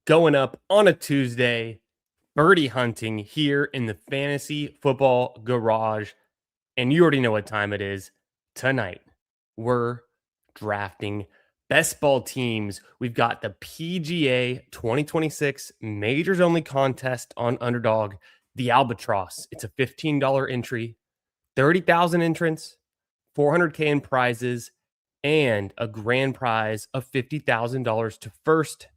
going up on a Tuesday, birdie hunting here in the Fantasy Football Garage. And you already know what time it is. Tonight, we're drafting best ball teams. We've got the PGA 2026 Majors Only Contest on Underdog the Albatross. It's a $15 entry, 30,000 entrants, 400K in prizes, and a grand prize of $50,000 to first.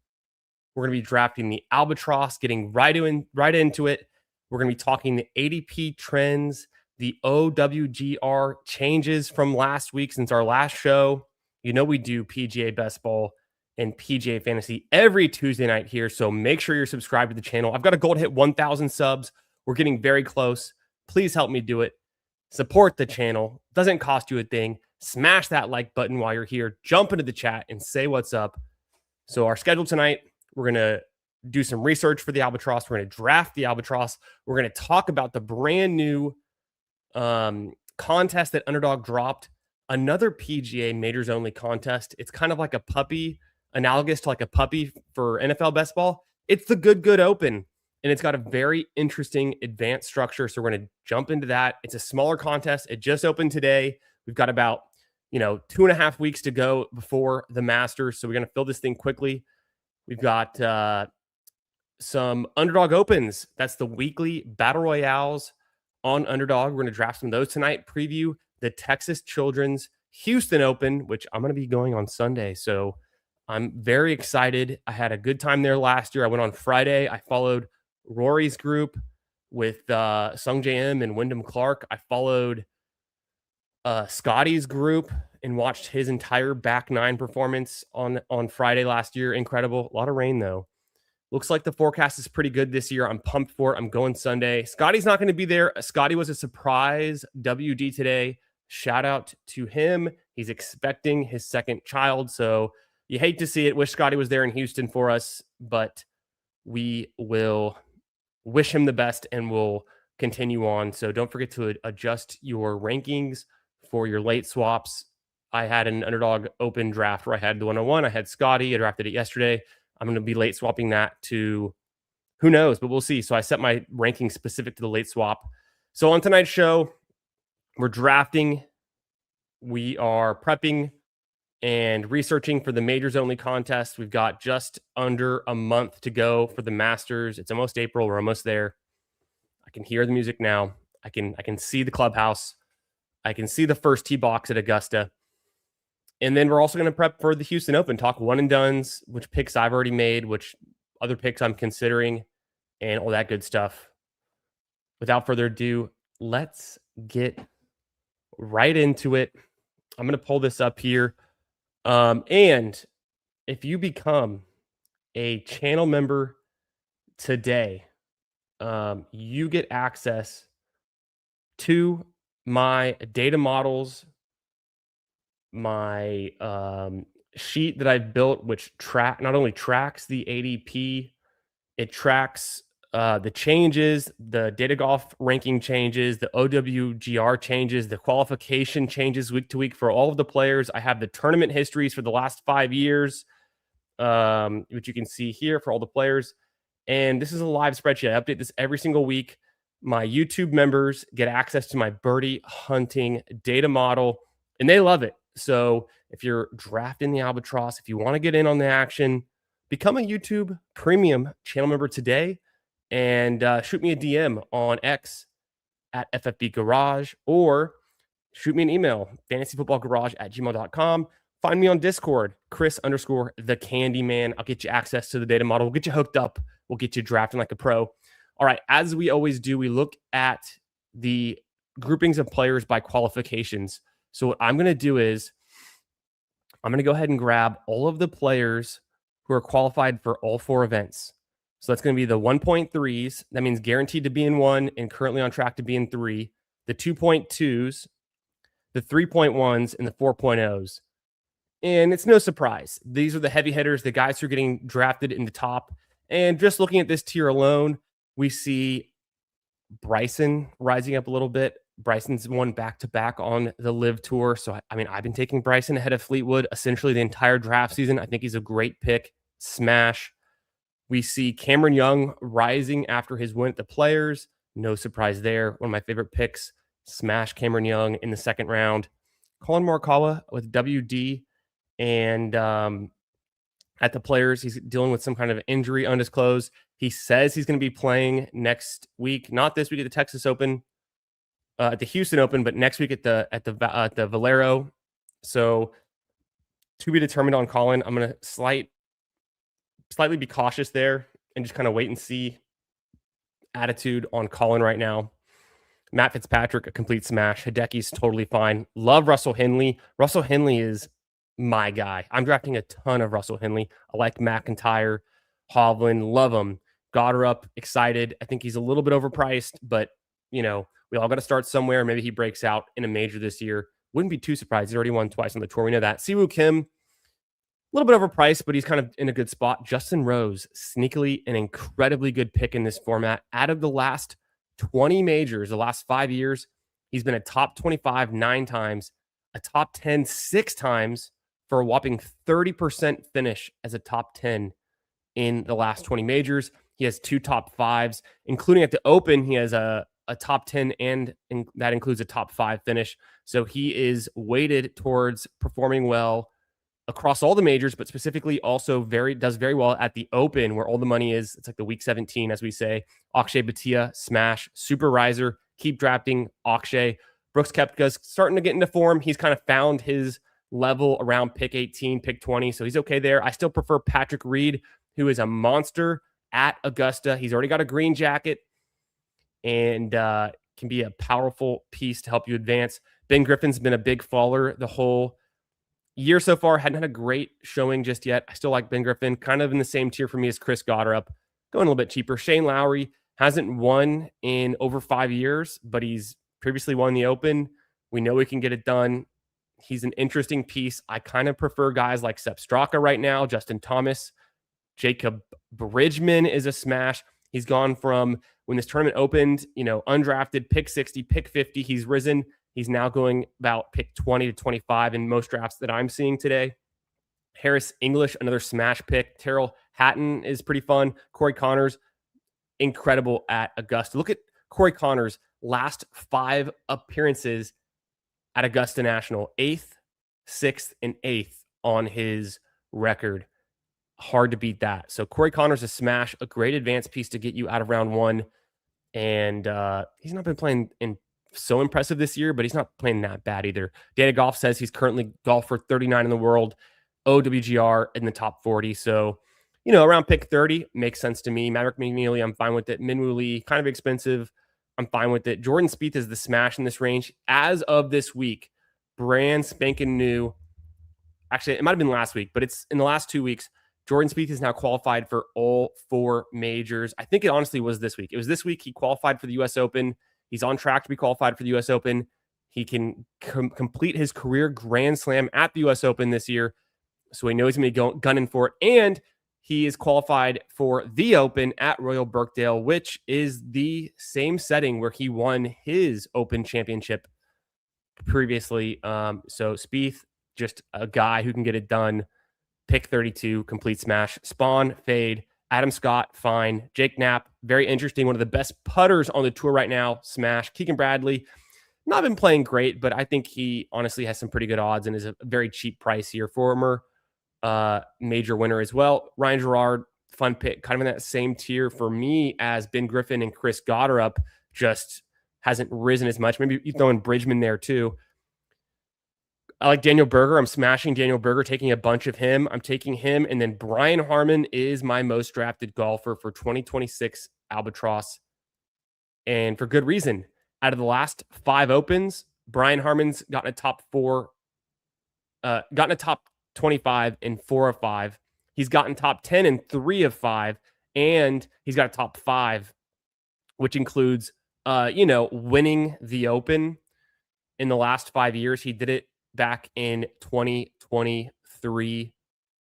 We're going to be drafting the Albatross, getting right into it. We're going to be talking the ADP trends, the OWGR changes from last week since our last show. You know we do PGA Best Ball and PGA Fantasy every Tuesday night here, so make sure you're subscribed to the channel. I've got a goal to hit 1,000 subs. We're getting very close. Please help me do it. Support the channel. Doesn't cost you a thing. Smash that like button while you're here. Jump into the chat and say what's up. So our schedule tonight, we're going to do some research for the Albatross. We're going to draft the Albatross. We're going to talk about the brand new contest that Underdog dropped. Another PGA Majors Only contest. It's kind of like a puppy, analogous to like a puppy for NFL Best Ball. It's the Good Open, and it's got a very interesting advanced structure. So we're going to jump into that. It's a smaller contest. It just opened today. We've got about 2.5 weeks to go before the Masters. So we're going to fill this thing quickly. We've got some Underdog Opens. That's the weekly Battle Royales on Underdog. We're going to draft some of those tonight. Preview the Texas Children's Houston Open, which I'm going to be going on Sunday. So I'm very excited. I had a good time there last year. I went on Friday. I followed Rory's group with Sung J M and Wyndham Clark. I followed Scotty's group and watched his entire back nine performance on Friday last year. Incredible. A lot of rain, though. Looks like the forecast is pretty good this year. I'm pumped for it. I'm going Sunday. Scotty's not going to be there. Scotty was a surprise WD today. Shout out to him. He's expecting his second child. So you hate to see it. Wish Scotty was there in Houston for us, but we will wish him the best and we'll continue on. So don't forget to adjust your rankings for your late swaps. I had an Underdog Open draft where I had the 101. I had Scotty. I drafted it yesterday. I'm going to be late swapping that to who knows, but we'll see. So I set my ranking specific to the late swap. So on tonight's show, we're drafting. We are prepping and researching for the Majors Only contest. We've got just under a month to go for the Masters. It's almost April. We're almost there. I can hear the music now. I can see the clubhouse. I can see the first tee box at Augusta. And then we're also going to prep for the Houston Open, talk one and dones, which picks I've already made, which other picks I'm considering, and all that good stuff. Without further ado, let's get right into it. I'm going to pull this up here. And if you become a channel member today, you get access to my data models, my sheet that I've built, which not only tracks the ADP, it tracks the changes, the data golf ranking changes, the OWGR changes, the qualification changes week to week for all of the players. I have the tournament histories for the last 5 years, which you can see here for all the players. And this is a live spreadsheet. I update this every single week. My YouTube members get access to my birdie hunting data model, and they love it. So if you're drafting the Albatross, if you want to get in on the action, become a YouTube premium channel member today and shoot me a DM on X at FFB Garage or shoot me an email, fantasyfootballgarage@gmail.com. Find me on Discord, Chris_the Candyman. I'll get you access to the data model. We'll get you hooked up. We'll get you drafting like a pro. All right, as we always do, we look at the groupings of players by qualifications. So what I'm going to do is I'm going to go ahead and grab all of the players who are qualified for all 4 events. So that's going to be the 1.3s. That means guaranteed to be in 1 and currently on track to be in 3. The 2.2s, the 3.1s, and the 4.0s. And it's no surprise. These are the heavy hitters, the guys who are getting drafted in the top. And just looking at this tier alone, we see Bryson rising up a little bit. Bryson's won back-to-back on the Live Tour. So, I've been taking Bryson ahead of Fleetwood essentially the entire draft season. I think he's a great pick. Smash. We see Cameron Young rising after his win at the Players. No surprise there. One of my favorite picks. Smash Cameron Young in the second round. Colin Morikawa with WD and at the Players, he's dealing with some kind of injury undisclosed. He says he's going to be playing next week, not this week at the Texas Open, at the Houston Open, but next week at the Valero. So to be determined on Colin. I'm going to slightly be cautious there and just kind of wait and see attitude on Colin right now. Matt Fitzpatrick, a complete smash. Hideki's totally fine. Love Russell Henley. Russell Henley is my guy. I'm drafting a ton of Russell Henley. I like McIntyre, Hovland, love him. Goddard, excited. I think he's a little bit overpriced, but we all got to start somewhere. Maybe he breaks out in a major this year. Wouldn't be too surprised. He's already won twice on the tour. We know that. Siwoo Kim, a little bit overpriced, but he's kind of in a good spot. Justin Rose, sneakily an incredibly good pick in this format. Out of the last 20 majors, the last 5 years, he's been a top 25 9 times, a top 10 6 times, for a whopping 30% finish as a top 10 in the last 20 majors. He has 2 top 5s, including at the Open. He has a top 10, and that includes a top 5 finish. So he is weighted towards performing well across all the majors, but specifically also does very well at the Open, where all the money is. It's like the week 17, as we say. Akshay Bhatia, smash. Super riser. Keep drafting Akshay. Brooks Koepka's starting to get into form. He's kind of found his level around pick 18, pick 20, so he's okay there. I still prefer Patrick Reed, who is a monster at Augusta. He's already got a green jacket and can be a powerful piece to help you advance. Ben Griffin's been a big faller the whole year so far. Hadn't had a great showing just yet. I still like Ben Griffin, kind of in the same tier for me as Chris Goddard, going a little bit cheaper. Shane Lowry hasn't won in over 5 years, but he's previously won the Open. We know he can get it done. He's an interesting piece. I kind of prefer guys like Sepp Straka right now, Justin Thomas. Jacob Bridgman is a smash. He's gone from when this tournament opened, undrafted, pick 60, pick 50. He's risen. He's now going about pick 20 to 25 in most drafts that I'm seeing today. Harris English, another smash pick. Terrell Hatton is pretty fun. Corey Connors, incredible at Augusta. Look at Corey Connors' last 5 appearances at Augusta National. 8th, 6th, and 8th on his record. Hard to beat that. So Corey Connors, a smash, a great advance piece to get you out of round 1. And he's not been playing so impressive this year, but he's not playing that bad either. Data Golf says he's currently golfer 39 in the world, OWGR in the top 40. So, around pick 30 makes sense to me. Maverick McNeely, I'm fine with it. Minwoo Lee, kind of expensive. I'm fine with it. Jordan Spieth is the smash in this range. As of this week, brand spanking new. Actually, it might have been last week, but it's in the last 2 weeks. Jordan Spieth is now qualified for all 4 majors. I think it honestly was this week. It was this week he qualified for the U.S. Open. He's on track to be qualified for the U.S. Open. He can complete his career Grand Slam at the U.S. Open this year. So he knows he's going to be gunning for it. And he is qualified for the Open at Royal Birkdale, which is the same setting where he won his Open championship previously. So Spieth, just a guy who can get it done. Pick 32, complete smash. Spawn, fade. Adam Scott, fine. Jake Knapp, very interesting. One of the best putters on the tour right now, smash. Keegan Bradley, not been playing great, but I think he honestly has some pretty good odds and is a very cheap price here. Former major winner as well. Ryan Gerard, fun pick, kind of in that same tier for me as Ben Griffin and Chris Goddard, just hasn't risen as much. Maybe you throw in Bridgman there too. I like Daniel Berger. I'm smashing Daniel Berger, taking a bunch of him. I'm taking him. And then Brian Harman is my most drafted golfer for 2026 Albatross. And for good reason. Out of the last 5 Opens, Brian Harman's gotten a top 25 in 4 of 5. He's gotten top 10 in 3 of 5. And he's got a top 5, which includes, winning the Open in the last 5 years. He did it back in 2023.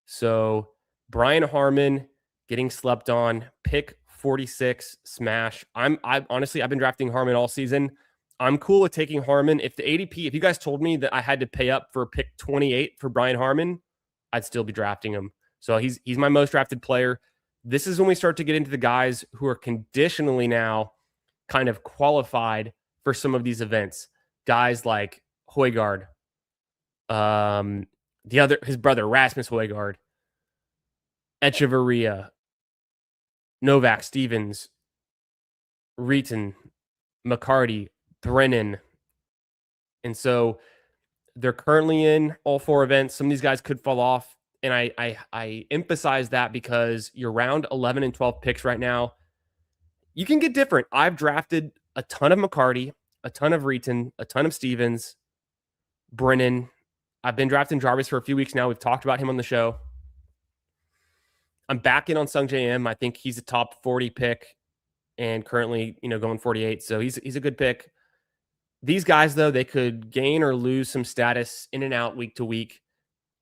So Brian Harman getting slept on, pick 46, smash. I honestly, I've been drafting Harman all season. I'm cool with taking Harman. If the ADP, if you guys told me that I had to pay up for pick 28 for Brian Harman, I'd still be drafting him. So he's my most drafted player. This is when we start to get into the guys who are conditionally now kind of qualified for some of these events. Guys like Højgaard, his brother Rasmus Højgaard, Echeverria, Novak Stevens, Reeton, McCarty, Brennan. And so they're currently in all 4 events. Some of these guys could fall off. And I emphasize that because your round 11 and 12 picks right now, you can get different. I've drafted a ton of McCarty, a ton of Reeton, a ton of Stevens, Brennan. I've been drafting Jarvis for a few weeks now. We've talked about him on the show. I'm back in on Sung J M. I think he's a top 40 pick and currently, going 48. So he's a good pick. These guys, though, they could gain or lose some status in and out week to week.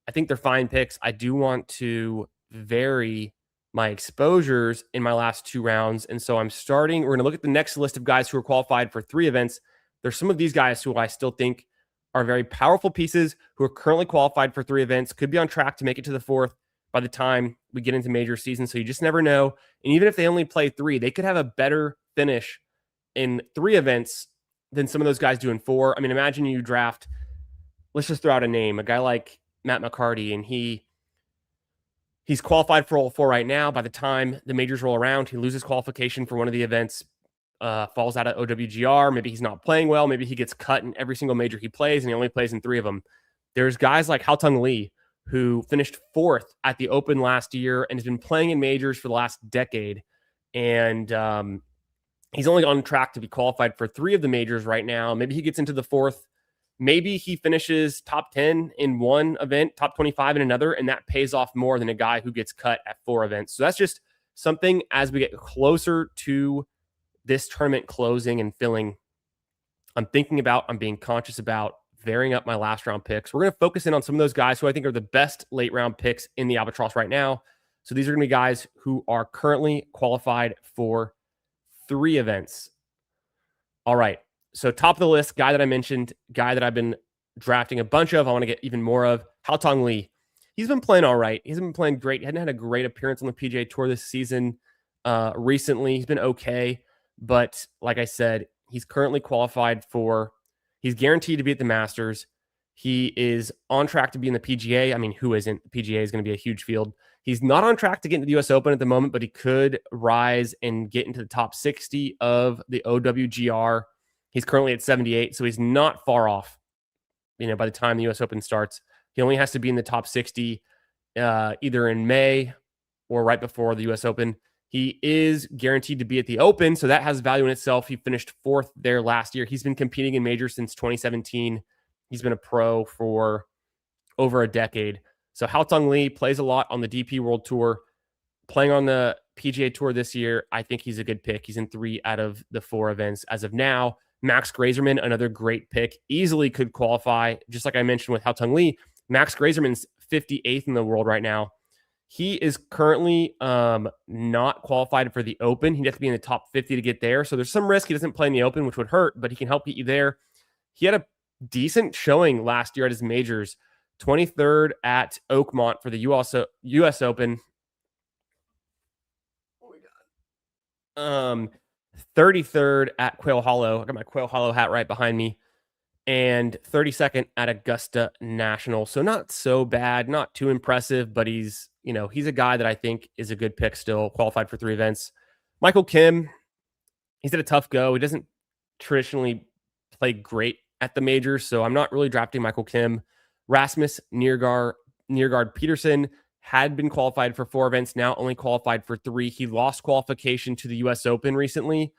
I think they're fine picks. I do want to vary my exposures in my last 2 rounds. And so we're going to look at the next list of guys who are qualified for 3 events. There's some of these guys who I still think are very powerful pieces who are currently qualified for 3 events, could be on track to make it to the 4th by the time we get into major season. So you just never know. And even if they only play 3, they could have a better finish in 3 events than some of those guys do in 4. I mean, imagine you draft, let's just throw out a name, a guy like Matt McCarty, and he's qualified for all 4 right now. By the time the majors roll around, he loses qualification for one of the events, falls out of OWGR. Maybe he's not playing well. Maybe he gets cut in every single major he plays, and he only plays in 3 of them. There's guys like Haotong Lee, who finished 4th at the Open last year and has been playing in majors for the last decade. And he's only on track to be qualified for 3 of the majors right now. Maybe he gets into the 4th. Maybe he finishes top 10 in one event, top 25 in another, and that pays off more than a guy who gets cut at 4 events. So that's just something as we get closer to this tournament closing and filling, I'm being conscious about varying up my last round picks. We're going to focus in on some of those guys who I think are the best late round picks in the Albatross right now. So these are going to be guys who are currently qualified for 3 events. All right. So top of the list, guy that I mentioned, guy that I've been drafting a bunch of, I want to get even more of, Haotong Lee. He's been playing all right. He hasn't been playing great. He hadn't had a great appearance on the PGA Tour this season. Recently, he's been okay. But like I said, he's currently he's guaranteed to be at the Masters. He is on track to be in the PGA. I mean, who isn't? The PGA is going to be a huge field. He's not on track to get into the US Open at the moment, but he could rise and get into the top 60 of the OWGR. He's currently at 78, so he's not far off. By the time the US Open starts, he only has to be in the top 60 either in May or right before the US Open. He is guaranteed to be at the Open, so that has value in itself. He finished 4th there last year. He's been competing in majors since 2017. He's been a pro for over a decade. So Haotong Lee plays a lot on the DP World Tour, playing on the PGA Tour this year. I think he's a good pick. He's in 3 out of the 4 events as of now. Max Grazerman, another great pick, easily could qualify. Just like I mentioned with Haotong Lee, Max Grazerman's 58th in the world right now. He is currently not qualified for the Open. He'd have to be in the top 50 to get there. So there's some risk he doesn't play in the Open, which would hurt, but he can help get you there. He had a decent showing last year at his majors. 23rd at Oakmont for the US Open. 33rd at Quail Hollow. I got my Quail Hollow hat right behind me. And 32nd at Augusta National. So not so bad, not too impressive, but he's a guy that I think is a good pick still, qualified for 3 events. Michael Kim, he's had a tough go. He doesn't traditionally play great at the majors, so I'm not really drafting Michael Kim. Rasmus Niergaard Peterson had been qualified for 4 events, now only qualified for 3. He lost qualification to the US Open recently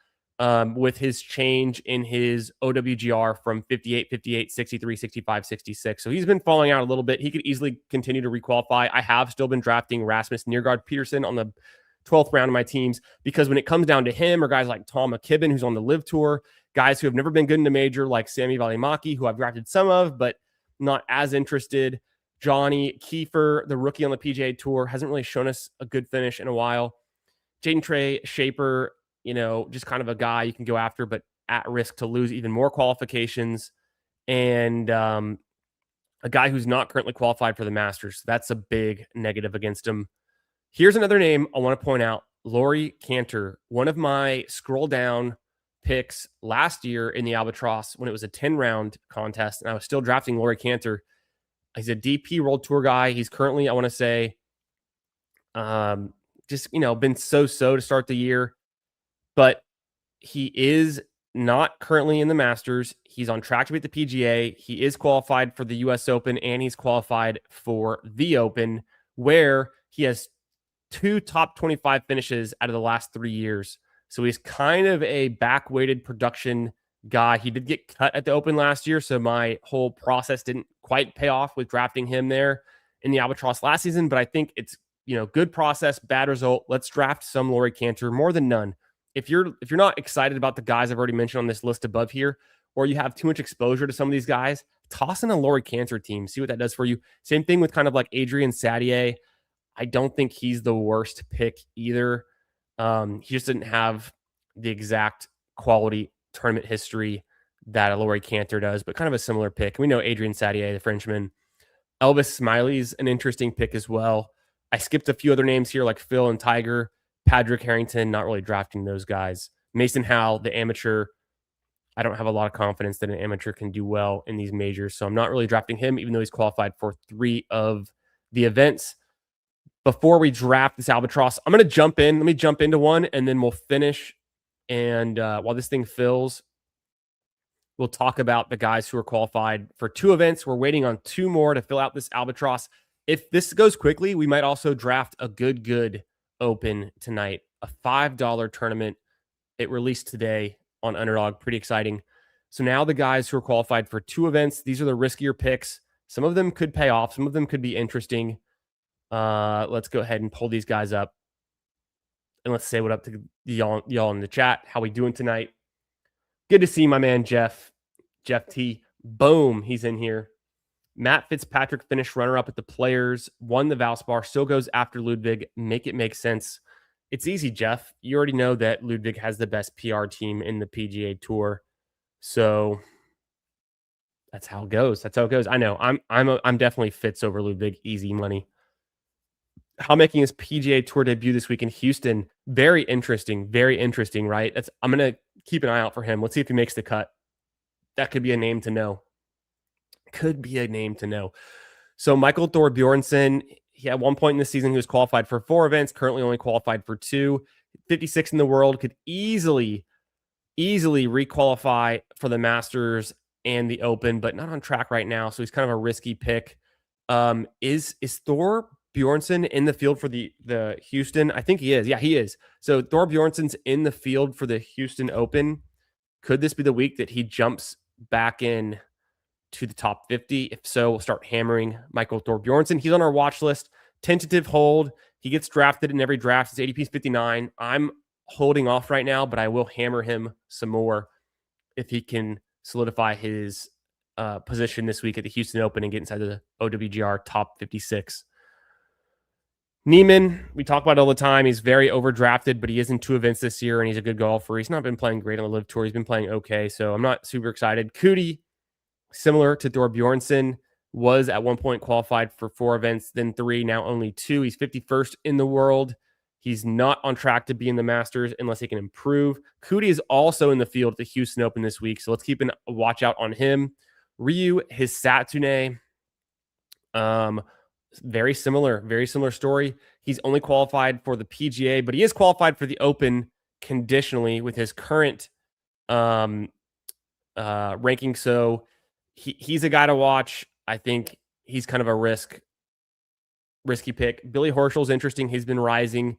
with his change in his OWGR from 58, 58, 63, 65, 66. So he's been falling out a little bit. He could easily continue to requalify. I have still been drafting Rasmus Niergaard Peterson on the 12th round of my teams because when it comes down to him or guys like Tom McKibben, who's on the Live Tour, guys who have never been good in a major like Sami Valimaki, who I've drafted some of, but not as interested. Johnny Kiefer, the rookie on the PGA Tour, hasn't really shown us a good finish in a while. Jaden Trey Shaper, just kind of a guy you can go after, but at risk to lose even more qualifications. And a guy who's not currently qualified for the Masters. That's a big negative against him. Here's another name I want to point out, Laurie Cantor, one of my scroll down picks last year in the Albatross when it was a 10-round contest, and I was still drafting Laurie Cantor. He's a DP World Tour guy. He's currently, I want to say, just, been so-so to start the year, but he is not currently in the Masters. He's on track to beat the PGA. He is qualified for the US Open, and he's qualified for the Open, where he has 2 top 25 finishes out of the last 3 years. So he's kind of a back-weighted production guy. He did get cut at the Open last year, so my whole process didn't quite pay off with drafting him there in the Albatross last season, but I think it's, good process, bad result. Let's draft some Laurie Cantor, more than none. If you're not excited about the guys I've already mentioned on this list above here, or you have too much exposure to some of these guys, toss in a Laurie Cantor team. See what that does for you. Same thing with kind of like Adrian Sadier. I don't think he's the worst pick either. He just didn't have the exact quality tournament history that a Laurie Cantor does, but kind of a similar pick. We know Adrian Sadier, the Frenchman. Elvis Smiley's an interesting pick as well. I skipped a few other names here like Phil and Tiger. Patrick Harrington, not really drafting those guys. Mason Howell, the amateur. I don't have a lot of confidence that an amateur can do well in these majors, so I'm not really drafting him, even though he's qualified for 3 of the events. Before we draft this Albatross, I'm going to jump in. Let me jump into one, and then we'll finish. And while this thing fills, we'll talk about the guys who are qualified for 2 events. We're waiting on 2 more to fill out this Albatross. If this goes quickly, we might also draft a good Open tonight, a $5 tournament. It released today on Underdog. Pretty exciting. So now the guys who are qualified for 2 events, these are the riskier picks. Some of them could pay off. Some of them could be interesting. Let's go ahead and pull these guys up. And let's say what up to y'all in the chat. How we doing tonight? Good to see my man Jeff T. Boom, he's in here. Matt Fitzpatrick finished runner-up at the Players, won the Valspar, still goes after Ludwig. Make it make sense. It's easy, Jeff. You already know that Ludwig has the best PR team in the PGA Tour, so that's how it goes. That's how it goes. I know. I'm definitely Fitz over Ludwig. Easy money. How making his PGA Tour debut this week in Houston. Very interesting, right? I'm gonna keep an eye out for him. Let's see if he makes the cut. That could be a name to know. So Michael Thorbjornsen, he at one point in the season, he was qualified for 4 events, currently only qualified for 2. 56 in the world, could easily requalify for the Masters and the Open, but not on track right now. So he's kind of a risky pick. Is Thorbjornsen in the field for the Houston? I think he is. Yeah, he is. So Thorbjornsen's in the field for the Houston Open. Could this be the week that he jumps back in to the top 50? If so, we'll start hammering Michael Thorbjornsen. He's on our watch list. Tentative hold. He gets drafted in every draft. His ADP is 59. I'm holding off right now, but I will hammer him some more if he can solidify his position this week at the Houston Open and get inside the OWGR top 56. Neiman, we talk about it all the time. He's very overdrafted, but he is in 2 events this year, and he's a good golfer. He's not been playing great on the Live Tour. He's been playing okay, so I'm not super excited. Cootie, similar to Thorbjornsen, was at one point qualified for 4 events, then 3, now only 2. He's 51st in the world. He's not on track to be in the Masters unless he can improve. Cootie is also in the field at the Houston Open this week, so let's keep a watch out on him. Ryu Hisatsune, very similar story. He's only qualified for the PGA, but he is qualified for the Open conditionally with his current ranking. So he's a guy to watch. I think he's kind of a risky pick. Billy Horschel's interesting. He's been rising.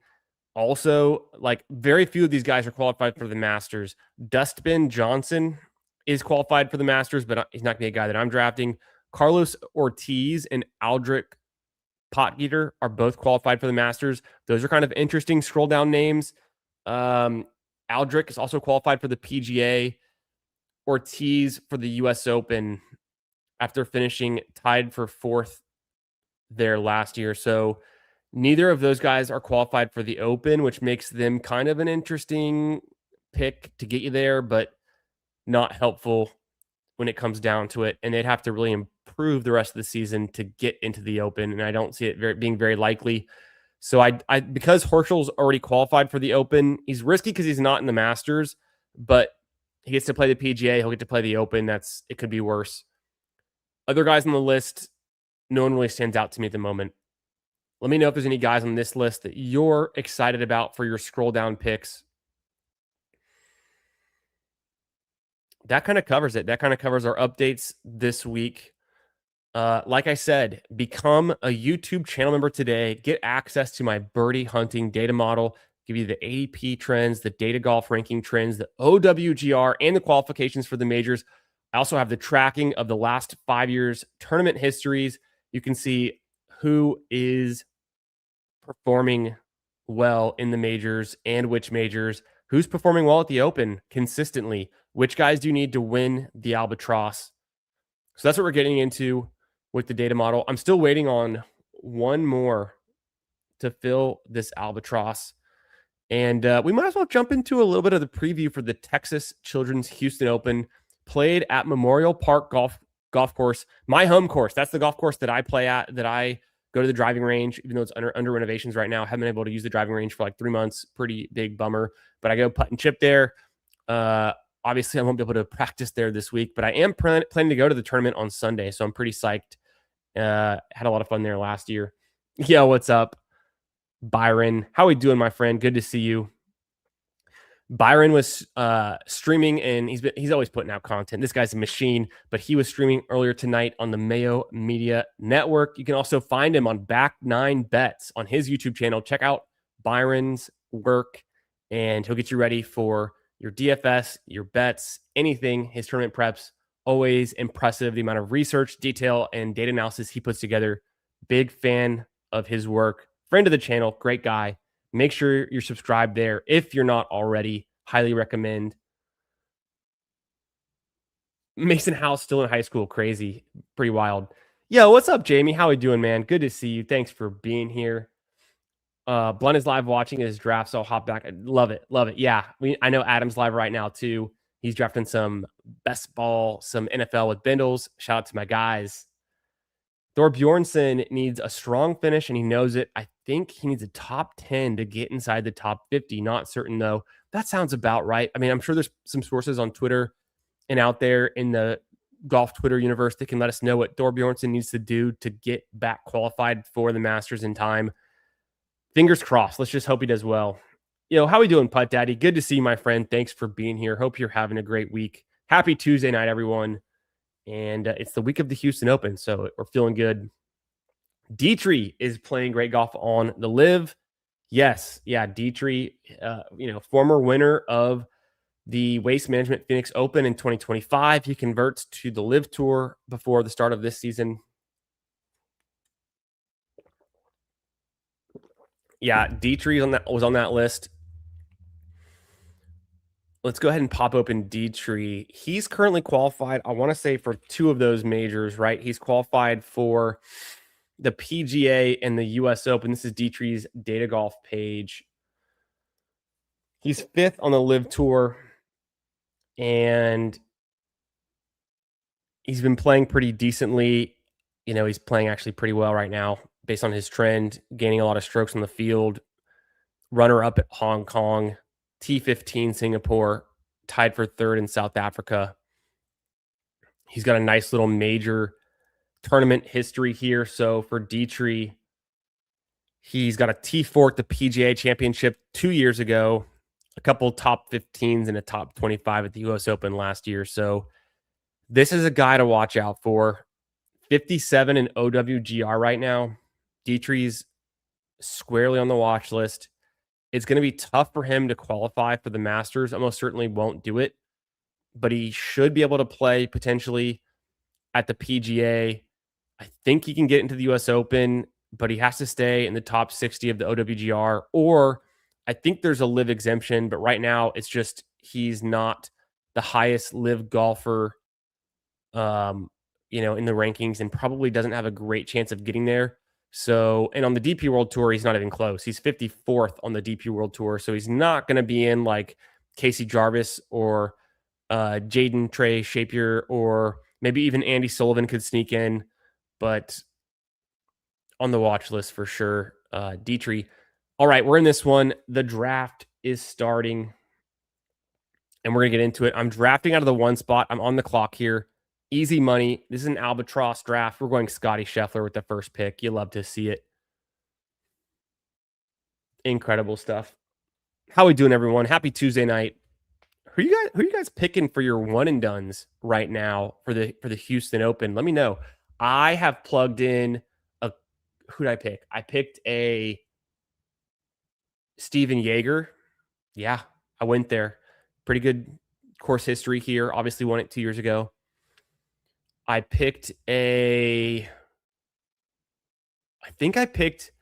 Also, like, very few of these guys are qualified for the Masters. Dustbin Johnson is qualified for the Masters, but he's not going to be a guy that I'm drafting. Carlos Ortiz and Aldrich Potgieter are both qualified for the Masters. Those are kind of interesting scroll down names. Aldrich is also qualified for the PGA. Ortiz for the US Open after finishing tied for 4th there last year. So neither of those guys are qualified for the Open, which makes them kind of an interesting pick to get you there, but not helpful when it comes down to it. And they'd have to really improve the rest of the season to get into the Open. And I don't see it being very likely. So I because Horschel's already qualified for the Open, he's risky because he's not in the Masters, but he gets to play the PGA. He'll get to play the Open. It could be worse. Other guys on the list, no one really stands out to me at the moment. Let me know if there's any guys on this list that you're excited about for your scroll down picks. That kind of covers it. That kind of covers our updates this week. Like I said, become a YouTube channel member today. Get access to my birdie hunting data model. Give you the ADP trends, the data golf ranking trends, the OWGR, and the qualifications for the majors. I also have the tracking of the last 5 years tournament histories. You can see who is performing well in the majors and which majors, who's performing well at the Open consistently, which guys do you need to win the Albatross. So that's what we're getting into with the data model. I'm still waiting on one more to fill this Albatross. And we might as well jump into a little bit of the preview for the Texas Children's Houston Open, played at Memorial Park Golf Course, my home course. That's the golf course that I play at, that I go to the driving range, even though it's under renovations right now. I haven't been able to use the driving range for like 3 months. Pretty big bummer. But I go putt and chip there. Obviously, I won't be able to practice there this week, but I am planning to go to the tournament on Sunday, so I'm pretty psyched. Had a lot of fun there last year. Yo, what's up, Byron? How we doing, my friend? Good to see you. Byron was streaming, and he's always putting out content. This guy's a machine, but he was streaming earlier tonight on the Mayo Media Network. You can also find him on Back Nine Bets on his YouTube channel. Check out Byron's work, and he'll get you ready for your DFS, your bets, anything. His tournament preps, always impressive. The amount of research, detail, and data analysis he puts together. Big fan of his work. Friend of the channel, great guy. Make sure you're subscribed there if you're not already. Highly recommend. Mason House still in high school. Crazy. Pretty wild. Yo, what's up, Jamie? How we doing, man? Good to see you. Thanks for being here. Blunt is live watching his draft, so I'll hop back. Love it. Love it. Yeah. I know Adam's live right now, too. He's drafting some best ball, some NFL with Bindles. Shout out to my guys. Thor Bjornsson needs a strong finish, and he knows it. I think he needs a top 10 to get inside the top 50. Not certain, though. That sounds about right. I mean, I'm sure there's some sources on Twitter and out there in the golf Twitter universe that can let us know what Thor Bjornsson needs to do to get back qualified for the Masters in time. Fingers crossed. Let's just hope he does well. Yo, how we doing, Putt Daddy? Good to see you, my friend. Thanks for being here. Hope you're having a great week. Happy Tuesday night, everyone. And it's the week of the Houston Open, so we're feeling good. Dietrich is playing great golf on the Live. Yes, yeah, Dietrich, former winner of the Waste Management Phoenix Open in 2025. He converts to the Live Tour before the start of this season. Yeah, Dietrich was on that list. Let's go ahead and pop open Dietrich. He's currently qualified, I want to say, for 2 of those majors, right? He's qualified for the PGA and the US Open. This is Dietrich's data golf page. He's 5th on the Live Tour, and he's been playing pretty decently. He's playing actually pretty well right now based on his trend, gaining a lot of strokes on the field. Runner-up at Hong Kong, T15 Singapore, tied for 3rd in South Africa. He's got a nice little major tournament history here. So for Dietrich, he's got a T4 at the PGA Championship 2 years ago, a couple top 15s and a top 25 at the US Open last year. So this is a guy to watch out for. 57 in OWGR right now. Dietrich's squarely on the watch list. It's going to be tough for him to qualify for the Masters. Almost certainly won't do it, but he should be able to play potentially at the PGA. I think he can get into the US Open, but he has to stay in the top 60 of the OWGR, or I think there's a Live exemption, but right now it's just he's not the highest Live golfer, in the rankings, and probably doesn't have a great chance of getting there. So, and on the DP World Tour, he's not even close. He's 54th on the DP World Tour, so he's not going to be in like Casey Jarvis or Jaden Trey Shapier, or maybe even Andy Sullivan could sneak in, but on the watch list for sure. Dietrich. All right, we're in this one. The draft is starting, and we're gonna get into it. I'm drafting out of the one spot. I'm on the clock here. Easy money. This is an albatross draft. We're going Scotty Scheffler with the first pick. You love to see it. Incredible stuff. How we doing, everyone? Happy Tuesday night. Who you guys picking for your one and dones right now for the Houston Open? Let me know. I have plugged in a who did I pick? I picked a Steven Jaeger. Yeah, I went there. Pretty good course history here. Obviously won it 2 years ago. I picked a I think I picked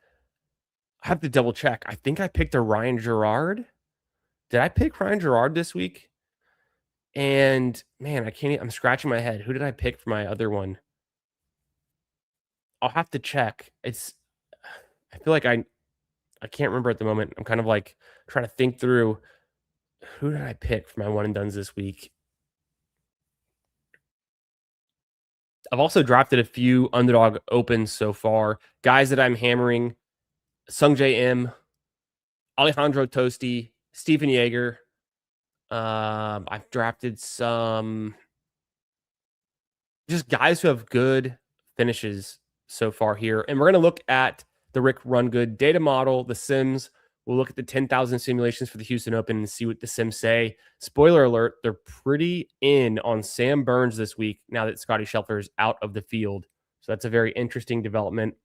I have to double check. I think I picked a Ryan Gerard. Did I pick Ryan Gerard this week? And man, I'm scratching my head. Who did I pick for my other one? I'll have to check. I feel like I can't remember at the moment. I'm kind of like trying to think through who did I pick for my one and dones this week? I've also drafted a few underdog opens so far. Guys that I'm hammering: Sung J M, Alejandro Tosti, Stephen Jaeger. I've drafted some just guys who have good finishes so far here. And we're going to look at the Rick Rungood data model, the Sims. We'll look at the 10,000 simulations for the Houston Open and see what the Sims say. Spoiler alert, they're pretty in on Sam Burns this week now that Scotty Scheffler is out of the field. So that's a very interesting development.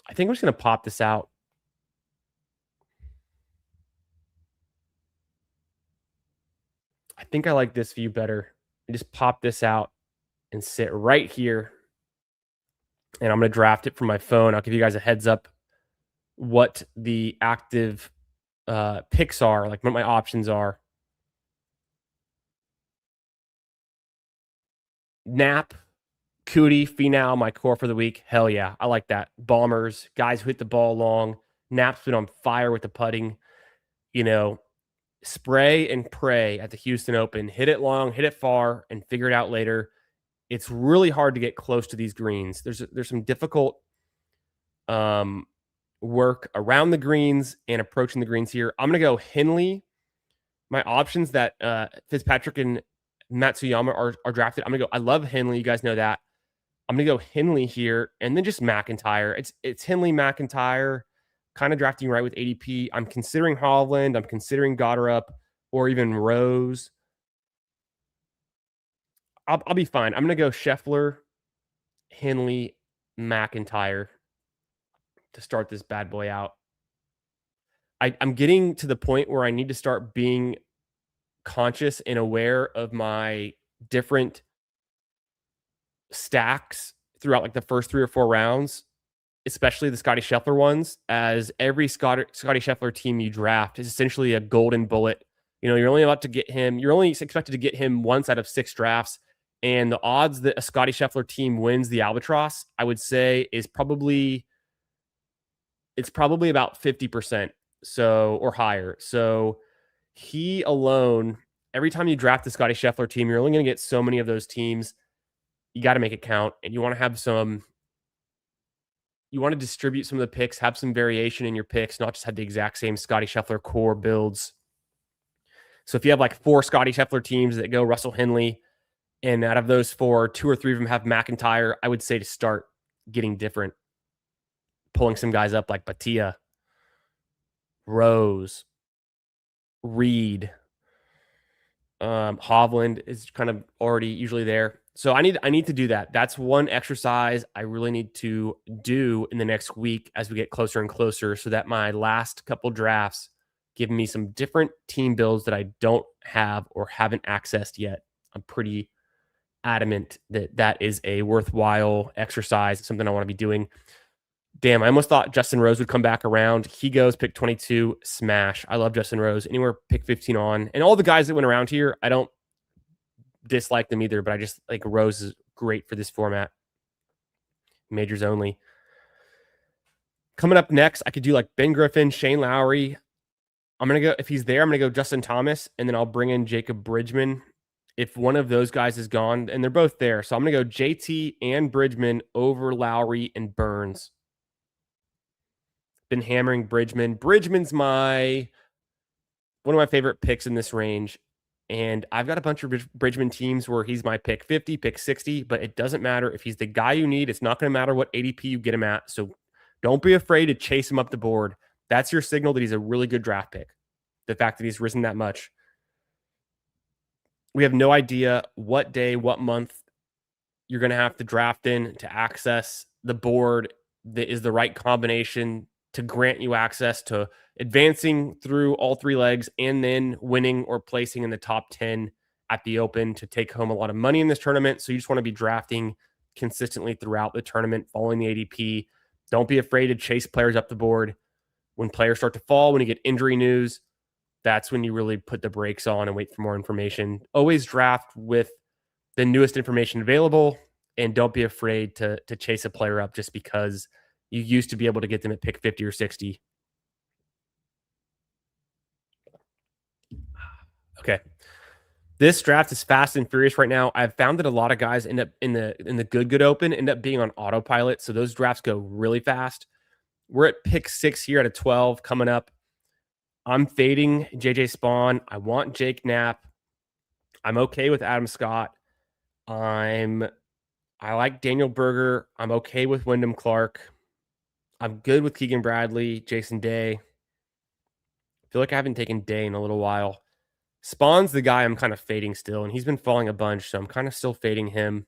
I think I'm just going to pop this out. I think I like this view better. I just pop this out and sit right here. And I'm going to draft it from my phone. I'll give you guys a heads up what the active picks are, like what my options are. Nap, Cootie, Finau, my core for the week. Hell yeah. I like that. Bombers, guys who hit the ball long. Nap's been on fire with the putting. You know, spray and pray at the Houston Open. Hit it long, hit it far, and figure it out later. It's really hard to get close to these greens. There's some difficult work around the greens and approaching the greens here. I'm going to go Henley. My options that Fitzpatrick and Matsuyama are drafted. I'm going to go. I love Henley. You guys know that. I'm going to go Henley here and then just McIntyre. It's Henley, McIntyre, kind of drafting right with ADP. I'm considering Hovland. I'm considering Goddard or even Rose. I'll be fine. I'm going to go Scheffler, Henley, McIntyre to start this bad boy out. I'm getting to the point where I need to start being conscious and aware of my different stacks throughout like the first 3 or 4 rounds, especially the Scotty Scheffler ones, as every Scotty Scheffler team you draft is essentially a golden bullet. You know, you're only expected to get him once out of 6 drafts. And the odds that a Scotty Scheffler team wins the Albatross, I would say, is probably about 50%. So, or higher. So he alone, every time you draft the Scotty Scheffler team, you're only going to get so many of those teams. You got to make it count, and you want to distribute some of the picks, have some variation in your picks, not just have the exact same Scotty Scheffler core builds. So if you have like 4 Scotty Scheffler teams that go Russell Henley, and out of those 4, 2 or 3 of them have McIntyre, I would say to start getting different, pulling some guys up like Batia, Rose, Reed, Hovland is kind of already usually there. So I need to do that. That's one exercise I really need to do in the next week as we get closer and closer, so that my last couple drafts give me some different team builds that I don't have or haven't accessed yet. I'm pretty adamant that that is a worthwhile exercise, something I want to be doing. Damn, I almost thought Justin Rose would come back around. He goes pick 22, smash. I love Justin Rose. Anywhere pick 15 on. And all the guys that went around here, I don't dislike them either, but I just like Rose is great for this format. Majors only. Coming up next, I could do like Ben Griffin, Shane Lowry. I'm going to go, if he's there, I'm going to go Justin Thomas, and then I'll bring in Jacob Bridgman If one of those guys is gone, and they're both there, so I'm gonna go JT and Bridgman over Lowry and Burns. Been hammering Bridgman. Bridgman's my one of my favorite picks in this range. And I've got a bunch of Bridgman teams where he's my pick 50, pick 60, but it doesn't matter. If he's the guy you need, it's not going to matter what ADP you get him at. So don't be afraid to chase him up the board. That's your signal that he's a really good draft pick. The fact that he's risen that much. We have no idea what day, what month you're going to have to draft in to access the board that is the right combination to grant you access to advancing through all three legs and then winning or placing in the top 10 at the open to take home a lot of money in this tournament. So you just want to be drafting consistently throughout the tournament, following the ADP. Don't be afraid to chase players up the board. When players start to fall, when you get injury news, that's when you really put the brakes on and wait for more information. Always draft with the newest information available, and don't be afraid to chase a player up just because you used to be able to get them at pick 50 or 60. Okay. This draft is fast and furious right now. I've found that a lot of guys end up in the good open end up being on autopilot, so those drafts go really fast. We're at pick 6 here out of 12 coming up. I'm fading JJ Spawn. I want Jake Knapp. I'm okay with Adam Scott. I like Daniel Berger. I'm okay with Wyndham Clark. I'm good with Keegan Bradley, Jason Day. I feel like I haven't taken Day in a little while. Spawn's the guy I'm kind of fading still, and he's been falling a bunch, so I'm kind of still fading him.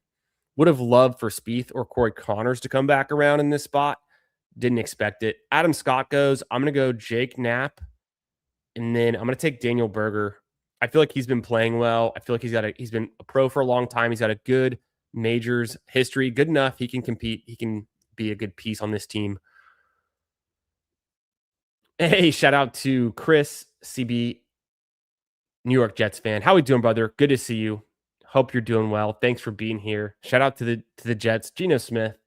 Would have loved for Spieth or Corey Connors to come back around in this spot. Didn't expect it. Adam Scott goes. I'm going to go Jake Knapp, and then I'm going to take Daniel Berger. I feel like he's been playing well. I feel like he's been a pro for a long time. He's got a good majors history, good enough. He can compete. He can be a good piece on this team. Hey, shout out to Chris, CB, New York Jets fan. How we doing, brother? Good to see you. Hope you're doing well. Thanks for being here. Shout out to the Jets. Geno Smith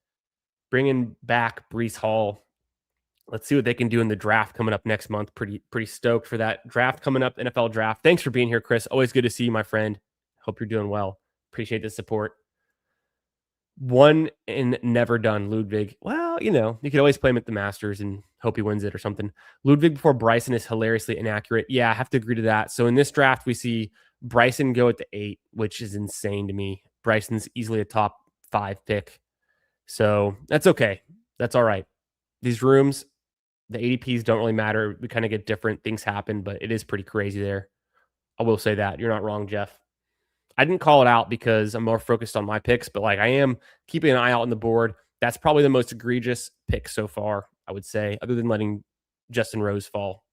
bringing back Brees Hall. Let's see what they can do in the draft coming up next month. Pretty stoked for that draft coming up, NFL draft. Thanks for being here, Chris. Always good to see you, my friend. Hope you're doing well. Appreciate the support. One and never done, Ludwig. Well, you could always play him at the Masters and hope he wins it or something. Ludwig before Bryson is hilariously inaccurate. Yeah, I have to agree to that. So in this draft, we see Bryson go at the 8, which is insane to me. Bryson's easily a top 5 pick. So that's okay. That's all right. These rooms, the ADPs don't really matter. We kind of get different things happen, but it is pretty crazy there. I will say that. You're not wrong, Jeff. I didn't call it out because I'm more focused on my picks, but I am keeping an eye out on the board. That's probably the most egregious pick so far, I would say, other than letting Justin Rose fall.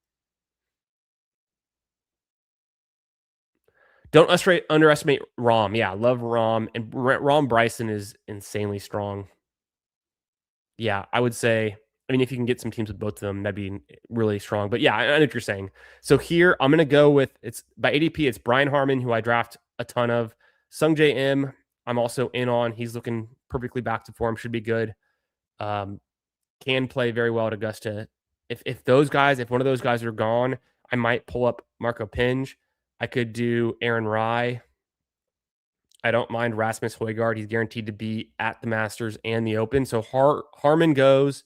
Don't underestimate Rom. Yeah, I love Rom. And Rom Bryson is insanely strong. Yeah, I would say, if you can get some teams with both of them, that'd be really strong. But yeah, I know what you're saying. So here, I'm going to go with, it's by ADP, it's Brian Harmon, who I draft a ton of. Sung J M, I'm also in on. He's looking perfectly back to form, should be good. Can play very well at Augusta. If one of those guys are gone, I might pull up Marco Pinge. I could do Aaron Rye. I don't mind Rasmus Højgaard. He's guaranteed to be at the Masters and the Open. So Harmon goes.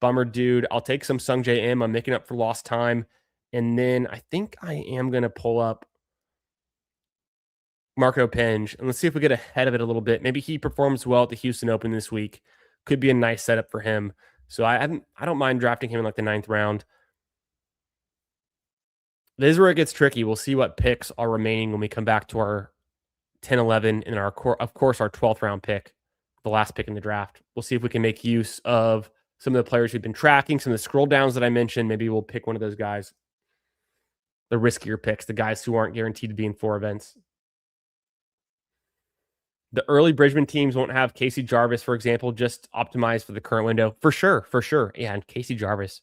Bummer, dude. I'll take some Sung J M. I'm making up for lost time. And then I think I am going to pull up Marco Pinge. And let's see if we get ahead of it a little bit. Maybe he performs well at the Houston Open this week. Could be a nice setup for him. So I don't mind drafting him in the 9th round. This is where it gets tricky. We'll see what picks are remaining when we come back to our 10, 11, and our 12th round pick, the last pick in the draft. We'll see if we can make use of some of the players we've been tracking, some of the scroll downs that I mentioned. Maybe we'll pick one of those guys, the riskier picks, the guys who aren't guaranteed to be in 4 events. The early Bridgman teams won't have Casey Jarvis, for example, just optimized for the current window. For sure. Yeah, and Casey Jarvis,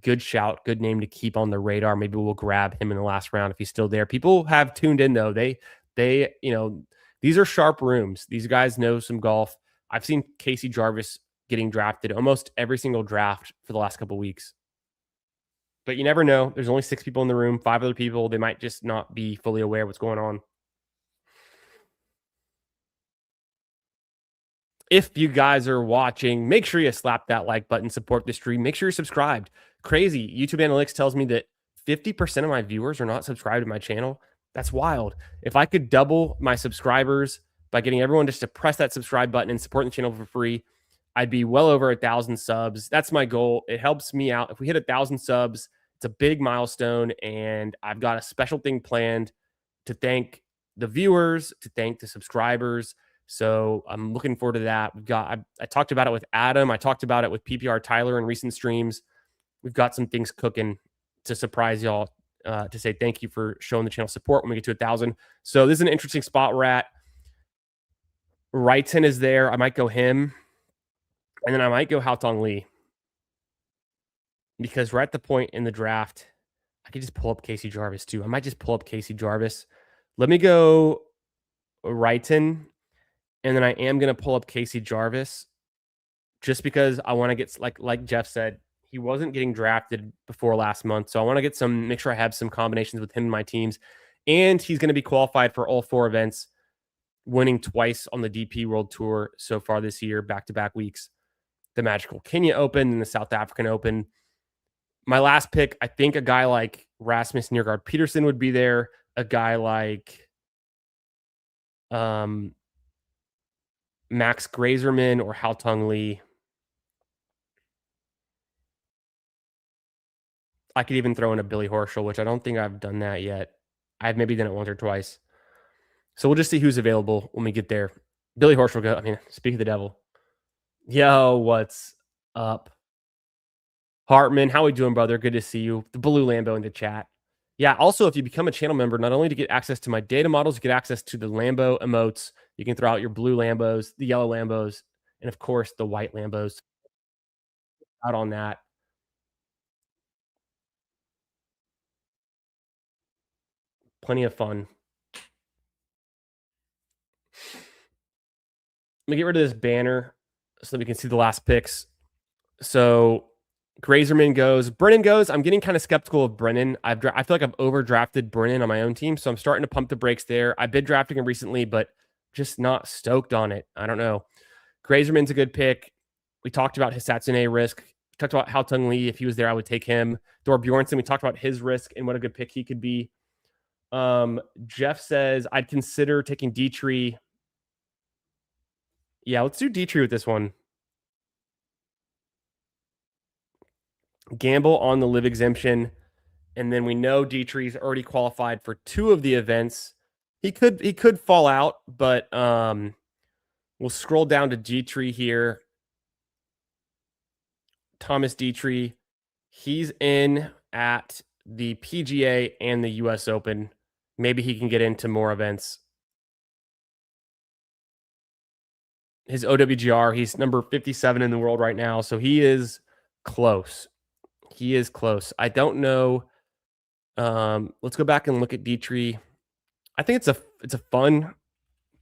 good shout, good name to keep on the radar. Maybe we'll grab him in the last round if he's still there. People have tuned in, though. They these are sharp rooms. These guys know some golf. I've seen Casey Jarvis getting drafted almost every single draft for the last couple of weeks. But you never know. There's only 6 people in the room, 5 other people. They might just not be fully aware of what's going on. If you guys are watching, make sure you slap that like button, support the stream. Make sure you're subscribed. Crazy. YouTube analytics tells me that 50% of my viewers are not subscribed to my channel. That's wild. If I could double my subscribers by getting everyone just to press that subscribe button and support the channel for free, I'd be well over 1,000 subs. That's my goal. It helps me out. If we hit 1,000 subs, it's a big milestone, and I've got a special thing planned to thank the viewers, to thank the subscribers. So I'm looking forward to that. I talked about it with Adam. I talked about it with PPR Tyler in recent streams. We've got some things cooking to surprise y'all, to say thank you for showing the channel support when we get to 1,000. So this is an interesting spot we're at. Wrighton is there. I might go him. And then I might go Haotong Lee, because we're at the point in the draft. I could just pull up Casey Jarvis too. I might just pull up Casey Jarvis. Let me go Wrighton, and then I am going to pull up Casey Jarvis just because I want to get, like Jeff said, he wasn't getting drafted before last month. So I want to get make sure I have some combinations with him and my teams. And he's going to be qualified for all 4 events, winning twice on the DP World Tour so far this year, back-to-back weeks. The Magical Kenya Open and the South African Open. My last pick, I think a guy like Rasmus Nørgaard Peterson would be there. A guy like Max Grazerman or Haotong Lee. I could even throw in a Billy Horschel, which I don't think I've done that yet. I've maybe done it once or twice. So we'll just see who's available when we get there. Billy Horschel, go. I mean, speak of the devil. Yo, what's up? Hartman, how we doing, brother? Good to see you. The blue Lambo in the chat. Yeah, also, if you become a channel member, not only to get access to my data models, you get access to the Lambo emotes. You can throw out your blue Lambos, the yellow Lambos, and of course, the white Lambos. Out on that. Plenty of fun. Let me get rid of this banner so that we can see the last picks. So Grazerman goes. Brennan goes. I'm getting kind of skeptical of Brennan. I feel like I've overdrafted Brennan on my own team, so I'm starting to pump the brakes there. I've been drafting him recently, but just not stoked on it. I don't know. Grazerman's a good pick. We talked about his Satsune risk. We talked about Haotong Lee. If he was there, I would take him. Thor Bjornsson, we talked about his risk and what a good pick he could be. Jeff says, I'd consider taking Dietrich. Yeah, let's do Dietrich with this one. Gamble on the live exemption. And then we know Dietrich's already qualified for 2 of the events. He could fall out, but we'll scroll down to Dietrich here. Thomas Dietrich. He's in at the PGA and the US Open. Maybe he can get into more events. His OWGR, he's number 57 in the world right now, so he is close. He is close. I don't know. Let's go back and look at Dietrich. I think it's a fun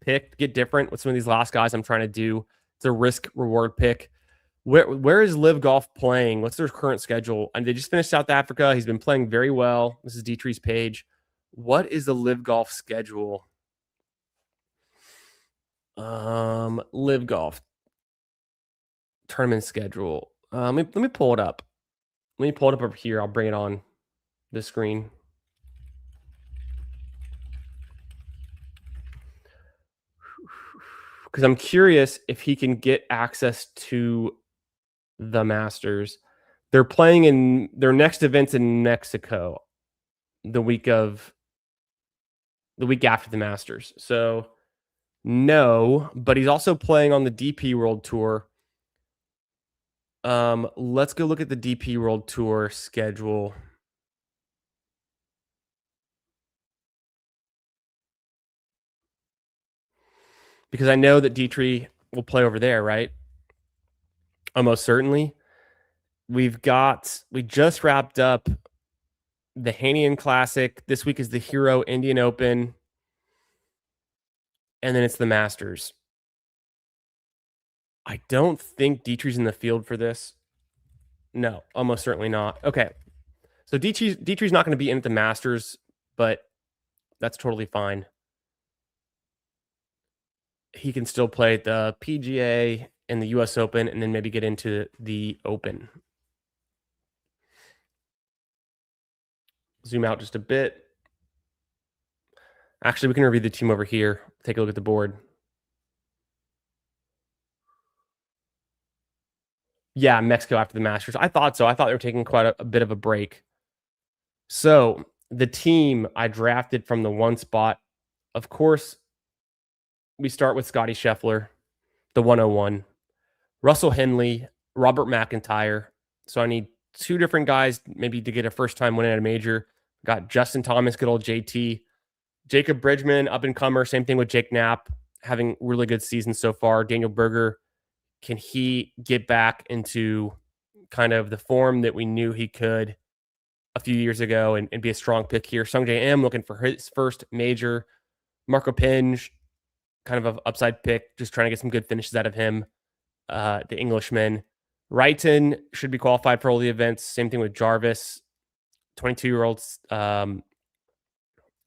pick to get different with some of these last guys I'm trying to do. It's a risk reward pick. Where is Live Golf playing? What's their current schedule? And they just finished South Africa. He's been playing very well. This is Dietrich's page. What is the Live Golf schedule? Live Golf tournament schedule. Let me pull it up. Let me pull it up over here. I'll bring it on the screen. Because I'm curious if he can get access to the Masters. They're playing in their next events in Mexico the week after the Masters. So no, but he's also playing on the DP World Tour. Let's go look at the DP World Tour schedule. Because I know that Dietrich will play over there, right? Almost certainly. We just wrapped up the Hanian Classic. This week is the Hero Indian Open. And then it's the Masters. I don't think Dietrich's in the field for this. No, almost certainly not. Okay. So Dietrich's not going to be in at the Masters, but that's totally fine. he can still play at the PGA and the US Open and then maybe get into the Open. Zoom out just a bit. Actually, we can review the team over here. Take a look at the board. Yeah, Mexico after the Masters. I thought so. I thought they were taking quite a bit of a break. So the team I drafted from the one spot, of course, we start with Scotty Scheffler, the 101, Russell Henley, Robert McIntyre. So I need two different guys, maybe to get a first time win at a major. Got Justin Thomas, good old JT, Jacob Bridgman, up and comer. Same thing with Jake Knapp, having really good seasons so far. Daniel Berger, can he get back into kind of the form that we knew he could a few years ago and be a strong pick here? Sung J M looking for his first major. Marco Pinge, kind of an upside pick, just trying to get some good finishes out of him. The Englishman. Wrighton should be qualified for all the events. Same thing with Jarvis, 22-year-olds,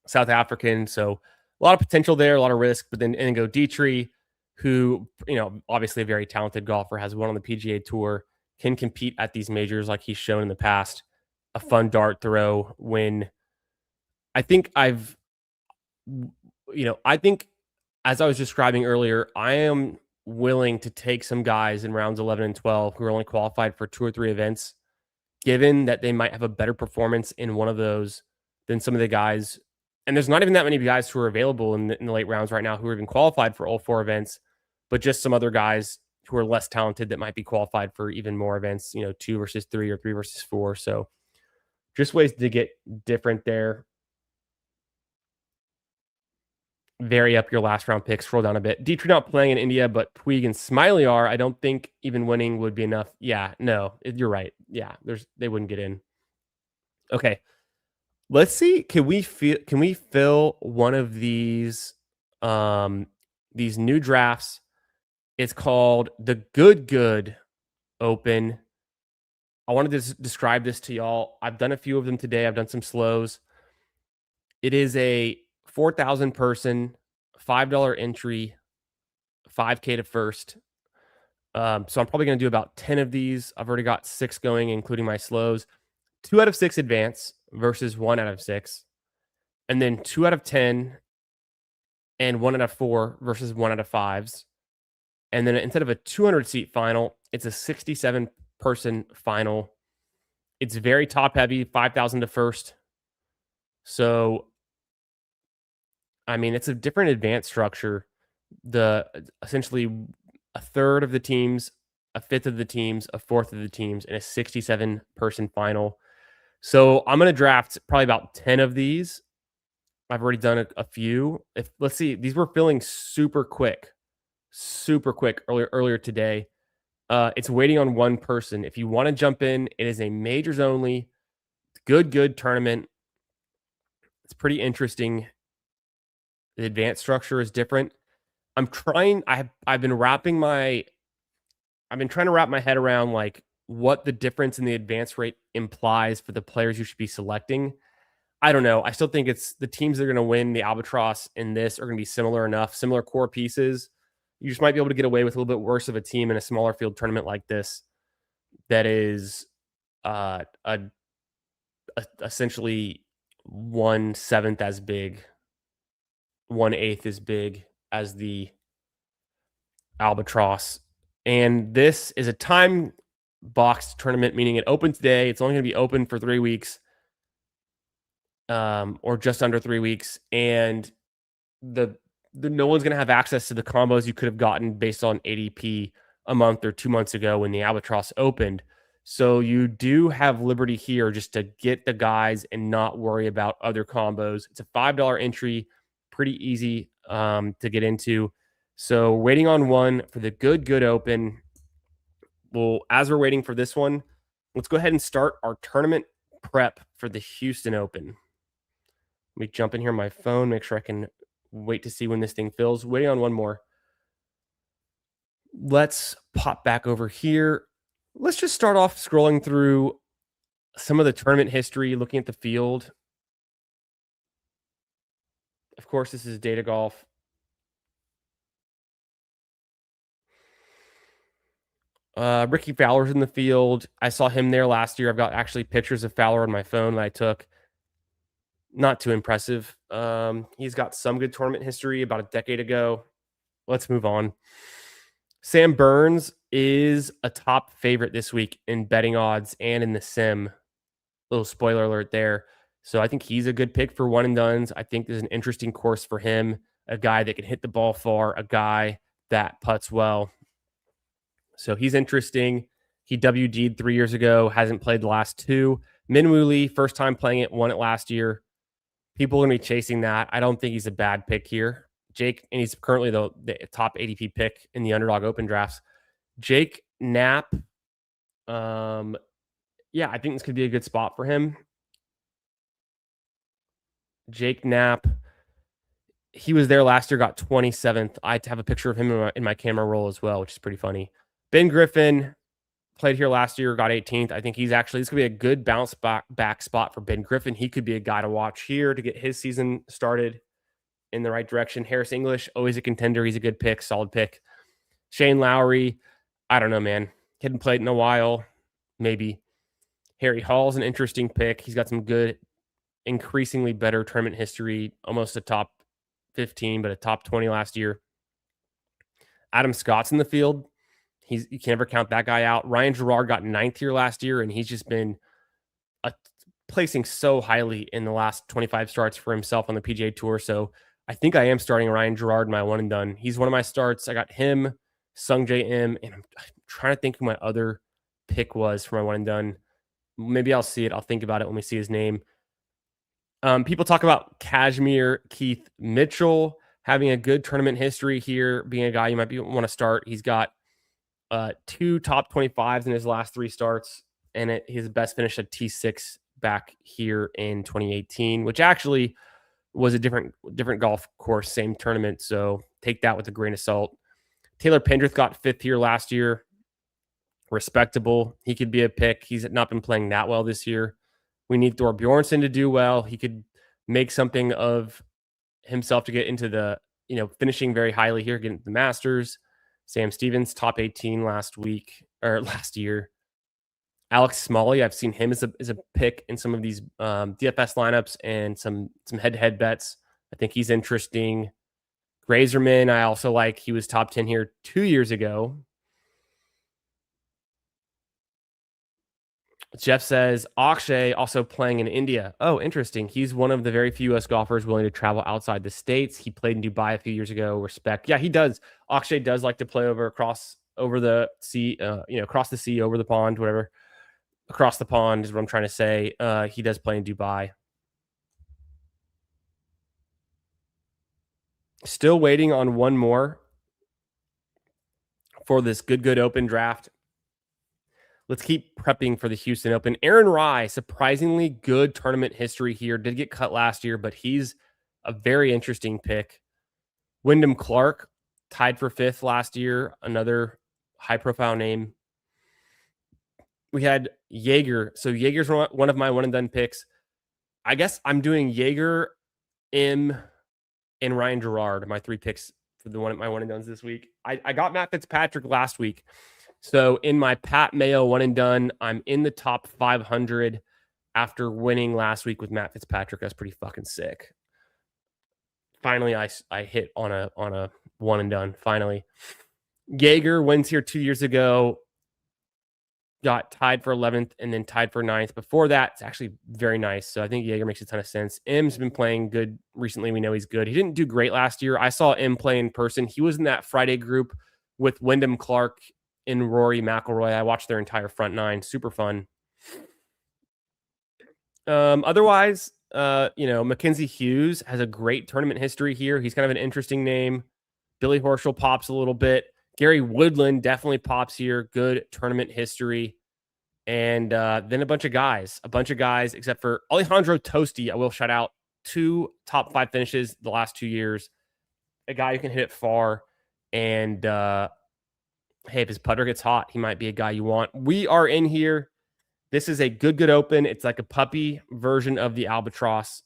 South African. So a lot of potential there, a lot of risk. But then Inigo Dietrich, who, obviously a very talented golfer, has won on the PGA Tour, can compete at these majors like he's shown in the past. A fun dart throw when I think I think as I was describing earlier, I am willing to take some guys in rounds 11 and 12 who are only qualified for two or three events, given that they might have a better performance in one of those than some of the guys. And there's not even that many guys who are available in the late rounds right now who are even qualified for all four events, but just some other guys who are less talented that might be qualified for even more events, two versus three or three versus four. So just ways to get different there. Vary up your last round pick, scroll down a bit. Dietrich not playing in India, but Puig and Smiley are. I don't think even winning would be enough. Yeah, no, you're right. Yeah, they wouldn't get in. Okay. Let's see. Can we fill one of these new drafts? It's called the Good Open. I wanted to describe this to y'all. I've done a few of them today. I've done some slows. It is a 4,000 person, $5 entry, 5K to first. So I'm probably going to do about 10 of these. I've already got 6 going, including my slows. 2 out of 6 advance versus 1 out of 6. And then 2 out of 10 and 1 out of 4 versus 1 out of 5s. And then instead of a 200 seat final, it's a 67 person final. It's very top heavy, 5,000 to first. So, I mean, it's a different advanced structure. Essentially a third of the teams, a fifth of the teams, a fourth of the teams, and a 67 person final. So I'm going to draft probably about 10 of these. I've already done a few. Let's see, these were filling super quick earlier today. It's waiting on one person. If you want to jump in, it is a majors only, good tournament. It's pretty interesting. The advanced structure is different. I've been trying to wrap my head around like what the difference in the advance rate implies for the players you should be selecting. I don't know. I still think it's the teams that are going to win the Albatross in this are going to be similar core pieces. You just might be able to get away with a little bit worse of a team in a smaller field tournament like this that is essentially 1/7 as big, 1/8 as big as the Albatross. And this is a time boxed tournament, meaning it opened today. It's only going to be open for 3 weeks, or just under 3 weeks. And no one's going to have access to the combos you could have gotten based on ADP a month or 2 months ago when the Albatross opened. So you do have liberty here just to get the guys and not worry about other combos. It's a $5 entry, pretty easy to get into. So waiting on one for the Good Open. Well, as we're waiting for this one, let's go ahead and start our tournament prep for the Houston Open. Let me jump in here on my phone, make sure I can wait to see when this thing fills. Waiting on one more. Let's pop back over here. Let's just start off scrolling through some of the tournament history, looking at the field. Of course, this is Data Golf. Ricky Fowler's in the field. I saw him there last year. I've got actually pictures of Fowler on my phone that I took. Not too impressive. He's got some good tournament history about a decade ago. Let's move on. Sam Burns is a top favorite this week in betting odds and in the sim. Little spoiler alert there. So I think he's a good pick for one and dones. I think there's an interesting course for him. A guy that can hit the ball far, a guy that putts well. So he's interesting. He WD'd 3 years ago, hasn't played the last two. Minwoo Lee, first time playing it, won it last year. People are going to be chasing that. I don't think he's a bad pick here. Jake, and he's currently the top ADP pick in the Underdog Open drafts. Jake Knapp, yeah, I think this could be a good spot for him. Jake Knapp, he was there last year, got 27th. I have a picture of him in my camera roll as well, which is pretty funny. Ben Griffin played here last year, got 18th. I think this could be a good bounce back spot for Ben Griffin. He could be a guy to watch here to get his season started in the right direction. Harris English, always a contender. He's a good pick, solid pick. Shane Lowry, I don't know, man. Hadn't played in a while, maybe. Harry Hall's an interesting pick. He's got some good, increasingly better tournament history, almost a top 15, but a top 20 last year. Adam Scott's in the field. You can never count that guy out. Ryan Gerard got 9th here last year, and he's just been placing so highly in the last 25 starts for himself on the PGA Tour. So I think I am starting Ryan Gerard in my one and done. He's one of my starts. I got him, Sung J M, and I'm trying to think who my other pick was for my one and done. Maybe I'll see it. I'll think about it when we see his name. People talk about Kashmir Keith Mitchell having a good tournament history here, being a guy you might want to start. He's got 2 top 25s in his last 3 starts, and his best finish at T6 back here in 2018, which actually was a different golf course, same tournament. So take that with a grain of salt. Taylor Pendrith got 5th here last year. Respectable. He could be a pick. He's not been playing that well this year. We need Thor Bjornsson to do well. He could make something of himself to get into the, finishing very highly here, getting the Masters. Sam Stevens, top 18 last year. Alex Smalley, I've seen him as a pick in some of these DFS lineups and some head-to-head bets. I think he's interesting. Grazerman, I also like. He was top 10 here 2 years ago. Jeff says, Akshay also playing in India. Oh, interesting. He's one of the very few U.S. golfers willing to travel outside the States. He played in Dubai a few years ago. Respect. Yeah, he does. Akshay does like to play across the sea, across the sea, over the pond, whatever. Across the pond is what I'm trying to say. He does play in Dubai. Still waiting on one more for this good open draft. Let's keep prepping for the Houston Open. Aaron Rai, surprisingly good tournament history here. Did get cut last year, but he's a very interesting pick. Wyndham Clark, tied for 5th last year. Another high-profile name. We had Jaeger. So Jaeger's one of my one-and-done picks. I guess I'm doing Jaeger, M, and Ryan Gerard, my 3 picks for my one-and-dones this week. I got Matt Fitzpatrick last week. So in my Pat Mayo one and done, I'm in the top 500 after winning last week with Matt Fitzpatrick. That's pretty fucking sick. Finally, I hit on a one and done. Finally, Jaeger wins here 2 years ago. Got tied for 11th and then tied for 9th. Before that, it's actually very nice. So I think Jaeger makes a ton of sense. M's been playing good recently. We know he's good. He didn't do great last year. I saw M play in person. He was in that Friday group with Wyndham Clark and Rory McIlroy. I watched their entire front 9. Super fun. Otherwise, Mackenzie Hughes has a great tournament history here. He's kind of an interesting name. Billy Horschel pops a little bit. Gary Woodland definitely pops here. Good tournament history. And then a bunch of guys, except for Alejandro Tosti. I will shout out 2 top 5 finishes the last 2 years. A guy who can hit it far. And hey, if his putter gets hot, he might be a guy you want. We are in here. This is a good open. It's like a puppy version of the Albatross.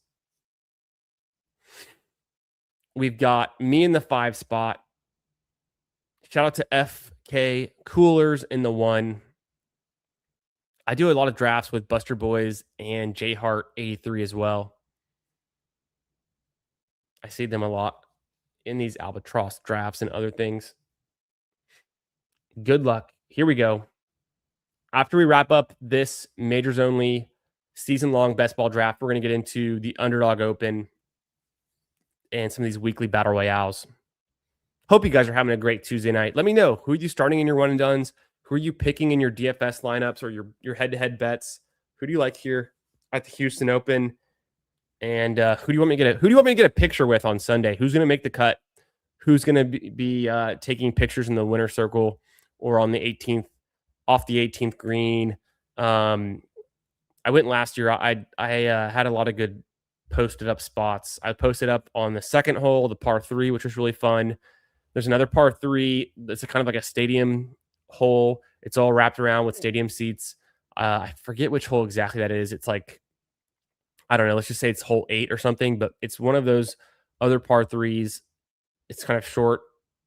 We've got me in the 5 spot. Shout out to Okay, Coolers in the 1. I do a lot of drafts with Buster Boys and J Hart 83 as well. I see them a lot in these Albatross drafts and other things. Good luck. Here we go. After we wrap up this majors only season long best ball draft, we're going to get into the Underdog Open and some of these weekly battle royales. Hope you guys are having a great Tuesday night. Let me know, who are you starting in your one and dones? Who are you picking in your DFS lineups or your head to head bets? Who do you like here at the Houston Open? And who do you want me to get a picture with on Sunday? Who's going to make the cut? Who's going to be taking pictures in the winner circle or on the 18th, off the 18th green? I went last year. I had a lot of good posted up spots. I posted up on the second hole, the par 3, which was really fun. There's another par 3 that's a kind of like a stadium hole. It's all wrapped around with stadium seats. I forget which hole exactly that is. It's like, I don't know. Let's just say it's hole 8 or something, but it's one of those other par 3s. It's kind of short.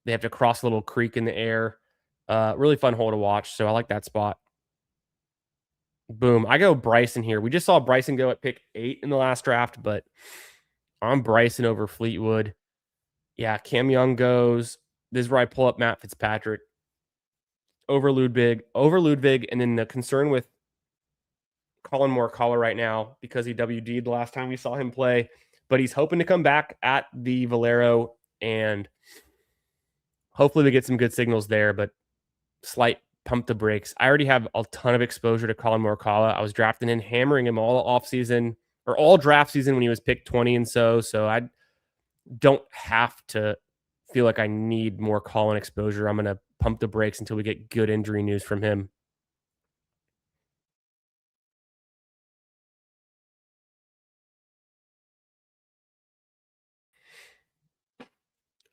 They have to cross a little creek in the air. Really fun hole to watch. So I like that spot. Boom. I go Bryson here. We just saw Bryson go at pick 8 in the last draft, but I'm Bryson over Fleetwood. Yeah, Cam Young goes. This is where I pull up Matt Fitzpatrick over Ludwig. And then the concern with Colin Morikawa right now, because he WD'd the last time we saw him play, but he's hoping to come back at the Valero, and hopefully we get some good signals there, but slight pump the brakes. I already have a ton of exposure to Colin Morikawa. I was drafting and hammering him all off season or all draft season when he was picked 20 and so I don't have to feel like I need more Colin exposure. I'm going to pump the brakes until we get good injury news from him.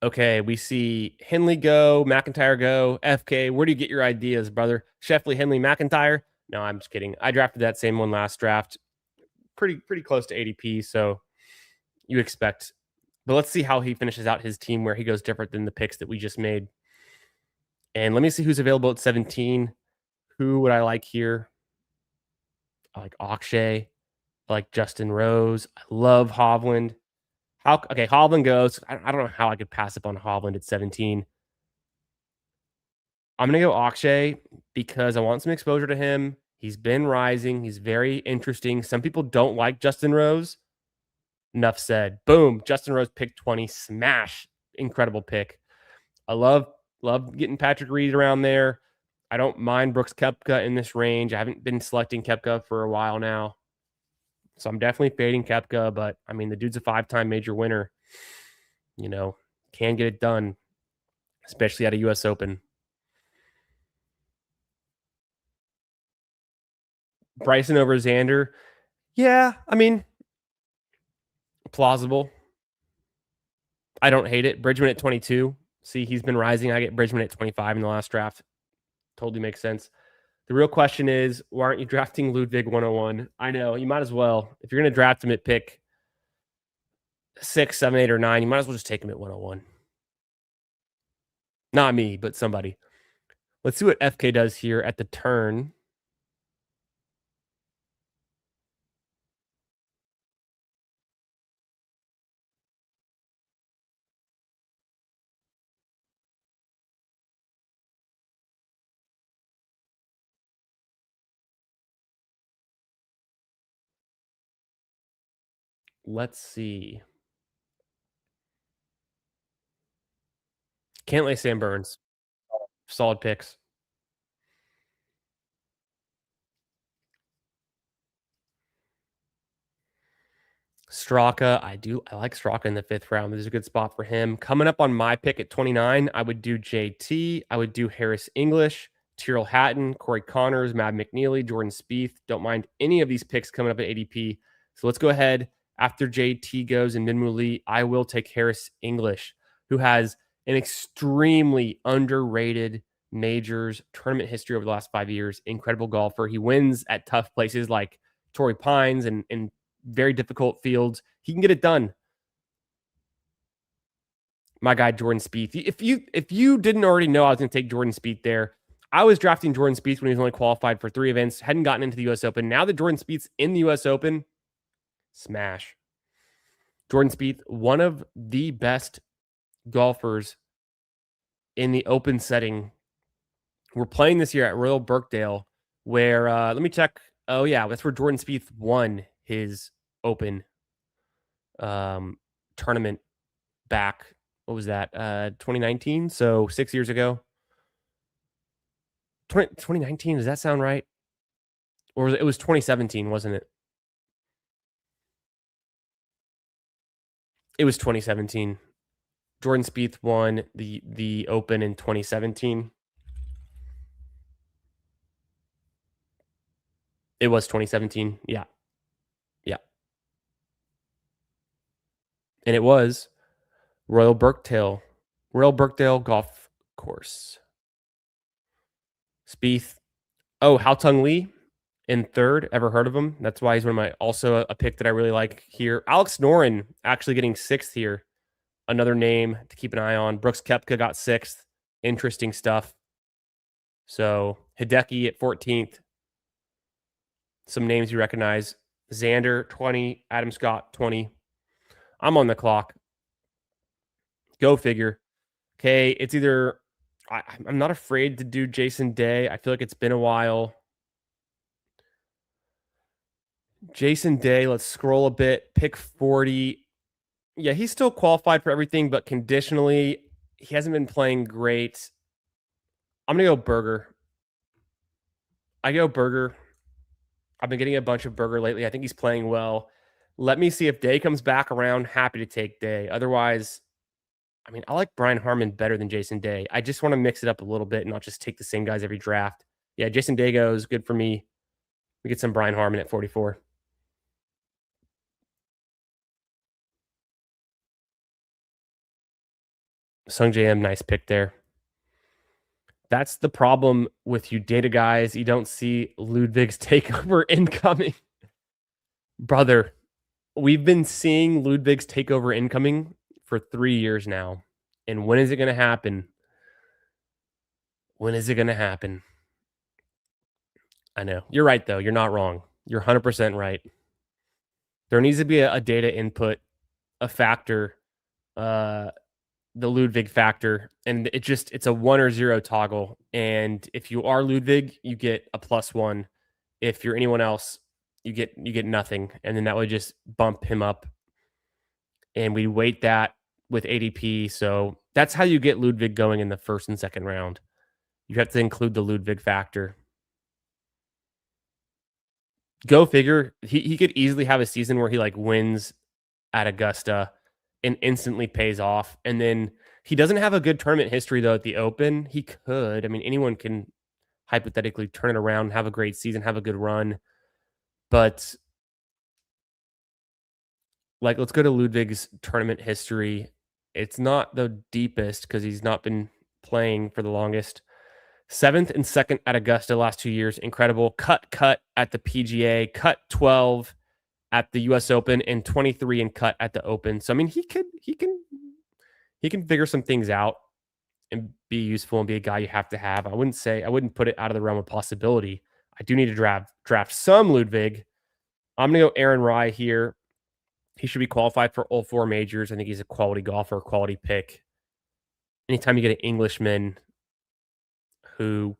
Okay, we see Henley go, McIntyre go, FK. Where do you get your ideas, brother? Scheffley, Henley, McIntyre? No, I'm just kidding. I drafted that same one last draft. Pretty close to ADP, so you expect. But let's see how he finishes out his team, where he goes different than the picks that we just made. And let me see who's available at 17. Who would I like here? I like Akshay. I like Justin Rose. I love Hovland. Okay, Hovland goes. I don't know how I could pass up on Hovland at 17. I'm going to go Akshay because I want some exposure to him. He's been rising. He's very interesting. Some people don't like Justin Rose. Enough said. Boom. Justin Rose pick 20. Smash. Incredible pick. I love getting Patrick Reed around there. I don't mind Brooks Koepka in this range. I haven't been selecting Koepka for a while now. So I'm definitely fading Koepka, but I mean, the dude's a 5-time major winner. You know, can get it done, especially at a U.S. Open. Bryson over Xander. Yeah, I mean, plausible. I don't hate it. Bridgman at 22. See, he's been rising. I get Bridgman at 25 in the last draft. Totally makes sense. The real question is, why aren't you drafting Ludwig 101? I know, you might as well. If you're going to draft him at pick 6, 7, 8, or 9, you might as well just take him at 101. Not me, but somebody. Let's see what FK does here at the turn. Let's see. Cantlay, Sam Burns. Solid picks. Straka, I like Straka in the 5th round. This is a good spot for him. Coming up on my pick at 29, I would do JT. I would do Harris English, Tyrrell Hatton, Corey Connors, Matt McNeely, Jordan Spieth. Don't mind any of these picks coming up at ADP. So let's go ahead. After JT goes and Minwoo Lee, I will take Harris English, who has an extremely underrated majors tournament history over the last 5 years. Incredible golfer. He wins at tough places like Torrey Pines and very difficult fields. He can get it done. my guy Jordan Spieth. If you didn't already know I was going to take Jordan Spieth there, I was drafting Jordan Spieth when he was only qualified for 3 events, hadn't gotten into the U.S. Open. Now that Jordan Spieth's in the U.S. Open, smash. Jordan Spieth, one of the best golfers in the open setting. We're playing this year at Royal Birkdale, where let me check. Oh yeah, that's where Jordan Spieth won his Open um, tournament back. What was that? 2019. So 6 years ago. 2019. Does that sound right? Or was it was 2017? Wasn't it? It was 2017. Jordan Spieth won the Open in 2017. It was 2017. Yeah, yeah, and it was Royal Birkdale, Royal Birkdale Golf Course. Spieth. Oh, Hao Tung Lee in third. Ever heard of him? That's why he's one of my also a pick that I really like here. Alex Noren actually getting sixth here. Another name to keep an eye on. Brooks Koepka got sixth. Interesting stuff. So Hideki at 14th. Some names you recognize. Xander 20, Adam Scott 20. I'm on the clock. Go figure. Okay, it's either I'm not afraid to do Jason Day. I feel like it's been a while. Jason Day, let's scroll a bit. Pick 40. Yeah, he's still qualified for everything, but conditionally, he hasn't been playing great. I'm going to go Berger. I go Berger. I've been getting a bunch of Berger lately. I think he's playing well. Let me see if Day comes back around. Happy to take Day. Otherwise, I mean, I like Brian Harman better than Jason Day. I just want to mix it up a little bit and not just take the same guys every draft. Yeah, Jason Day goes good for me. We get some Brian Harman at 44. Sung JM, nice pick there. That's the problem with you data guys. You don't see Ludwig's takeover incoming. Brother, we've been seeing Ludwig's takeover incoming for 3 years now. And when is it going to happen? When is it going to happen? I know. You're right, though. You're not wrong. You're 100% right. There needs to be a data input, a factor, uh, the Ludwig factor, and it's a 1 or 0 toggle. And if you are Ludwig, you get a +1. If you're anyone else, you get nothing, and then that would just bump him up. And we weight that with ADP, so that's how you get Ludwig going in the first and second round. You have to include the Ludwig factor. Go figure. He could easily have a season where he like wins at Augusta and instantly pays off. And then he doesn't have a good tournament history though at the Open. He could. I mean, anyone can hypothetically turn it around, have a great season, have a good run. But like, let's go to Ludwig's tournament history. It's not the deepest because he's not been playing for the longest. 7th and 2nd at Augusta last 2 years. Incredible. Cut at the PGA. Cut 12 at the US Open and 23 and cut at the Open. So I mean, he can figure some things out and be useful and be a guy you have to have. I wouldn't put it out of the realm of possibility. I do need to draft some Ludwig. I'm gonna go Aaron Rai here. He should be qualified for all 4 majors. I think he's a quality golfer, quality pick. Anytime you get an Englishman who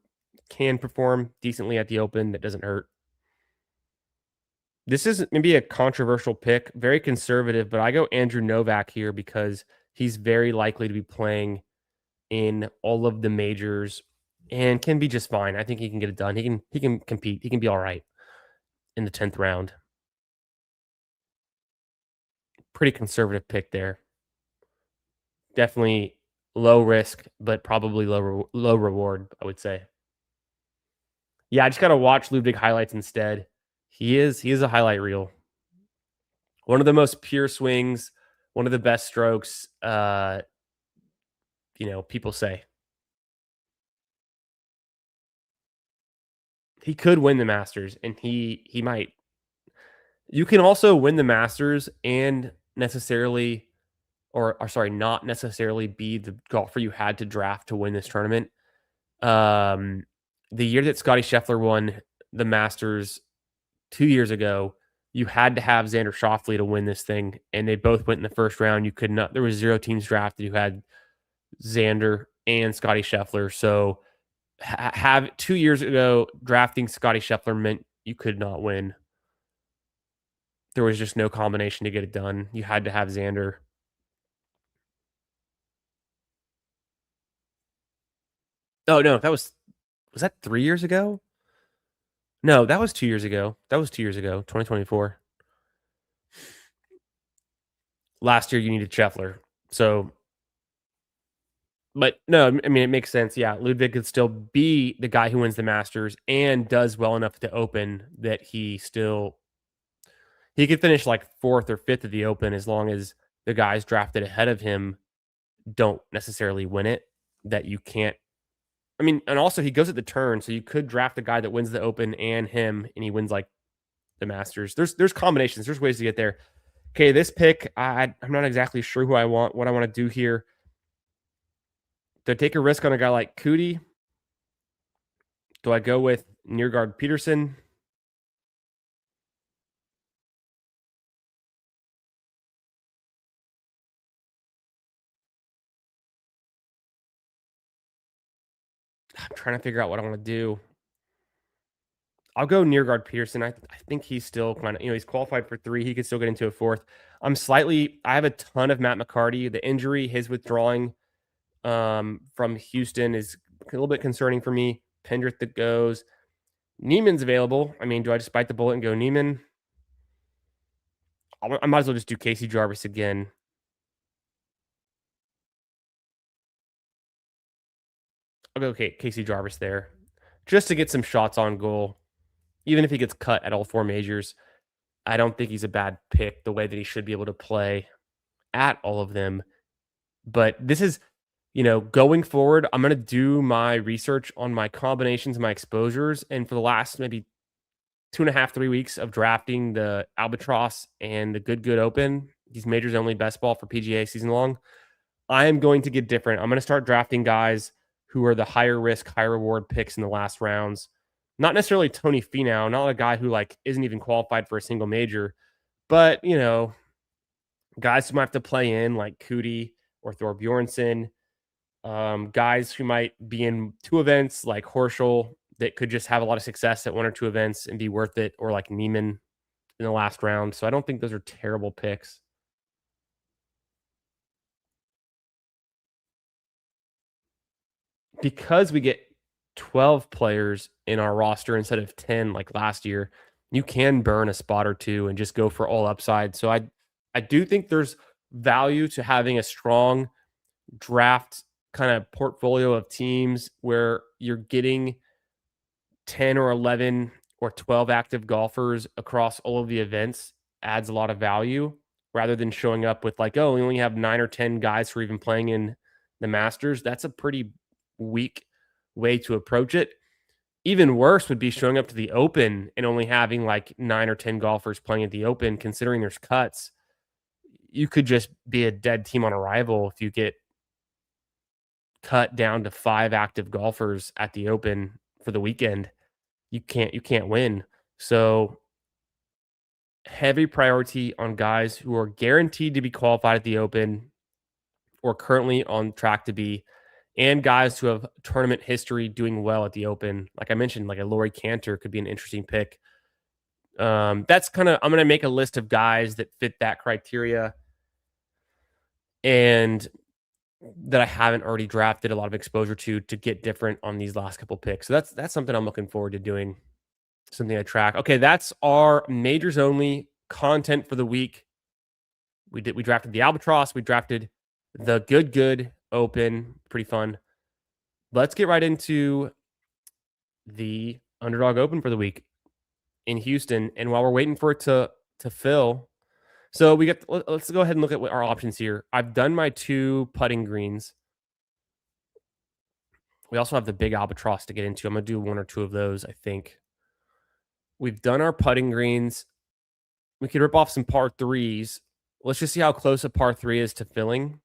can perform decently at the Open, that doesn't hurt. This is maybe a controversial pick, very conservative, but I go Andrew Novak here because he's very likely to be playing in all of the majors and can be just fine. I think he can get it done. He can compete. He can be all right in the 10th round. Pretty conservative pick there. Definitely low risk, but probably low reward, I would say. Yeah, I just got to watch Ludwig highlights instead. He is a highlight reel. One of the most pure swings, one of the best strokes, people say. He could win the Masters, and he might. You can also win the Masters and necessarily or sorry, not necessarily be the golfer you had to draft to win this tournament. Um, the year that Scotty Scheffler won the Masters 2 years ago, you had to have Xander Schauffele to win this thing, and they both went in the first round. You could not. There was zero teams drafted who had Xander and Scotty Scheffler. So have 2 years ago drafting Scotty Scheffler meant you could not win. There was just no combination to get it done. You had to have Xander. Oh no, was that 3 years ago? No, that was 2 years ago. That was 2 years ago, 2024. Last year you needed Scheffler. So, but no, I mean it makes sense. Yeah, Ludwig could still be the guy who wins the Masters and does well enough at the Open that he could finish like fourth or fifth at the Open as long as the guys drafted ahead of him don't necessarily win it. That you can't. I mean, and also he goes at the turn, so you could draft the guy that wins the Open and him, and he wins like the Masters. There's combinations. There's ways to get there. Okay, this pick, I'm not exactly sure who I want. What I want to do here. Do I take a risk on a guy like Cootie? Do I go with Neargard Peterson? I'm trying to figure out what I want to do. I'll go Neargard Peterson. I think he's still kind of, he's qualified for three. He could still get into a fourth. I have a ton of Matt McCarty. The injury, his withdrawing from Houston is a little bit concerning for me. Pendrith that goes. Neiman's available. I mean, do I just bite the bullet and go Neiman? I might as well just do Casey Jarvis again. I'll go Casey Jarvis there just to get some shots on goal. Even if he gets cut at all four majors, I don't think he's a bad pick the way that he should be able to play at all of them. But this is, going forward, I'm going to do my research on my combinations, my exposures. And for the last maybe 2.5, 3 weeks of drafting the Albatross and the Good Open, these majors only best ball for PGA season long, I am going to get different. I'm going to start drafting guys who are the higher risk, high reward picks in the last rounds. Not necessarily Tony Finau, not a guy who like isn't even qualified for a single major, but guys who might have to play in like Cootie or Thor Bjornsson, guys who might be in two events like Horschel that could just have a lot of success at one or two events and be worth it, or like Neiman in the last round. So I don't think those are terrible picks. Because we get 12 players in our roster instead of 10 like last year, you can burn a spot or two and just go for all upside. So I do think there's value to having a strong draft kind of portfolio of teams where you're getting 10 or 11 or 12 active golfers across all of the events adds a lot of value rather than showing up with like, oh, we only have 9 or 10 guys who are even playing in the Masters. That's a pretty weak way to approach it. Even worse would be showing up to the Open and only having like 9 or 10 golfers playing at the Open, considering there's cuts. You could just be a dead team on arrival if you get cut down to 5 active golfers at the Open for the weekend. You can't win. So heavy priority on guys who are guaranteed to be qualified at the Open or currently on track to be, and guys who have tournament history doing well at the Open. Like I mentioned, like a Laurie Cantor could be an interesting pick. That's kind of, I'm going to make a list of guys that fit that criteria and that I haven't already drafted a lot of exposure to get different on these last couple picks. So that's something I'm looking forward to doing. Something I track. Okay, that's our majors only content for the week. We drafted the Albatross. We drafted the Good Open. Pretty fun. Let's get right into the Underdog Open for the week in Houston. And while we're waiting for it to fill, so let's go ahead and look at what our options here. I've done my 2 putting greens. We also have the big Albatross to get into. I'm gonna do 1 or 2 of those, I think. We've done our putting greens. We could rip off some par threes. Let's just see how close a par 3 is to filling.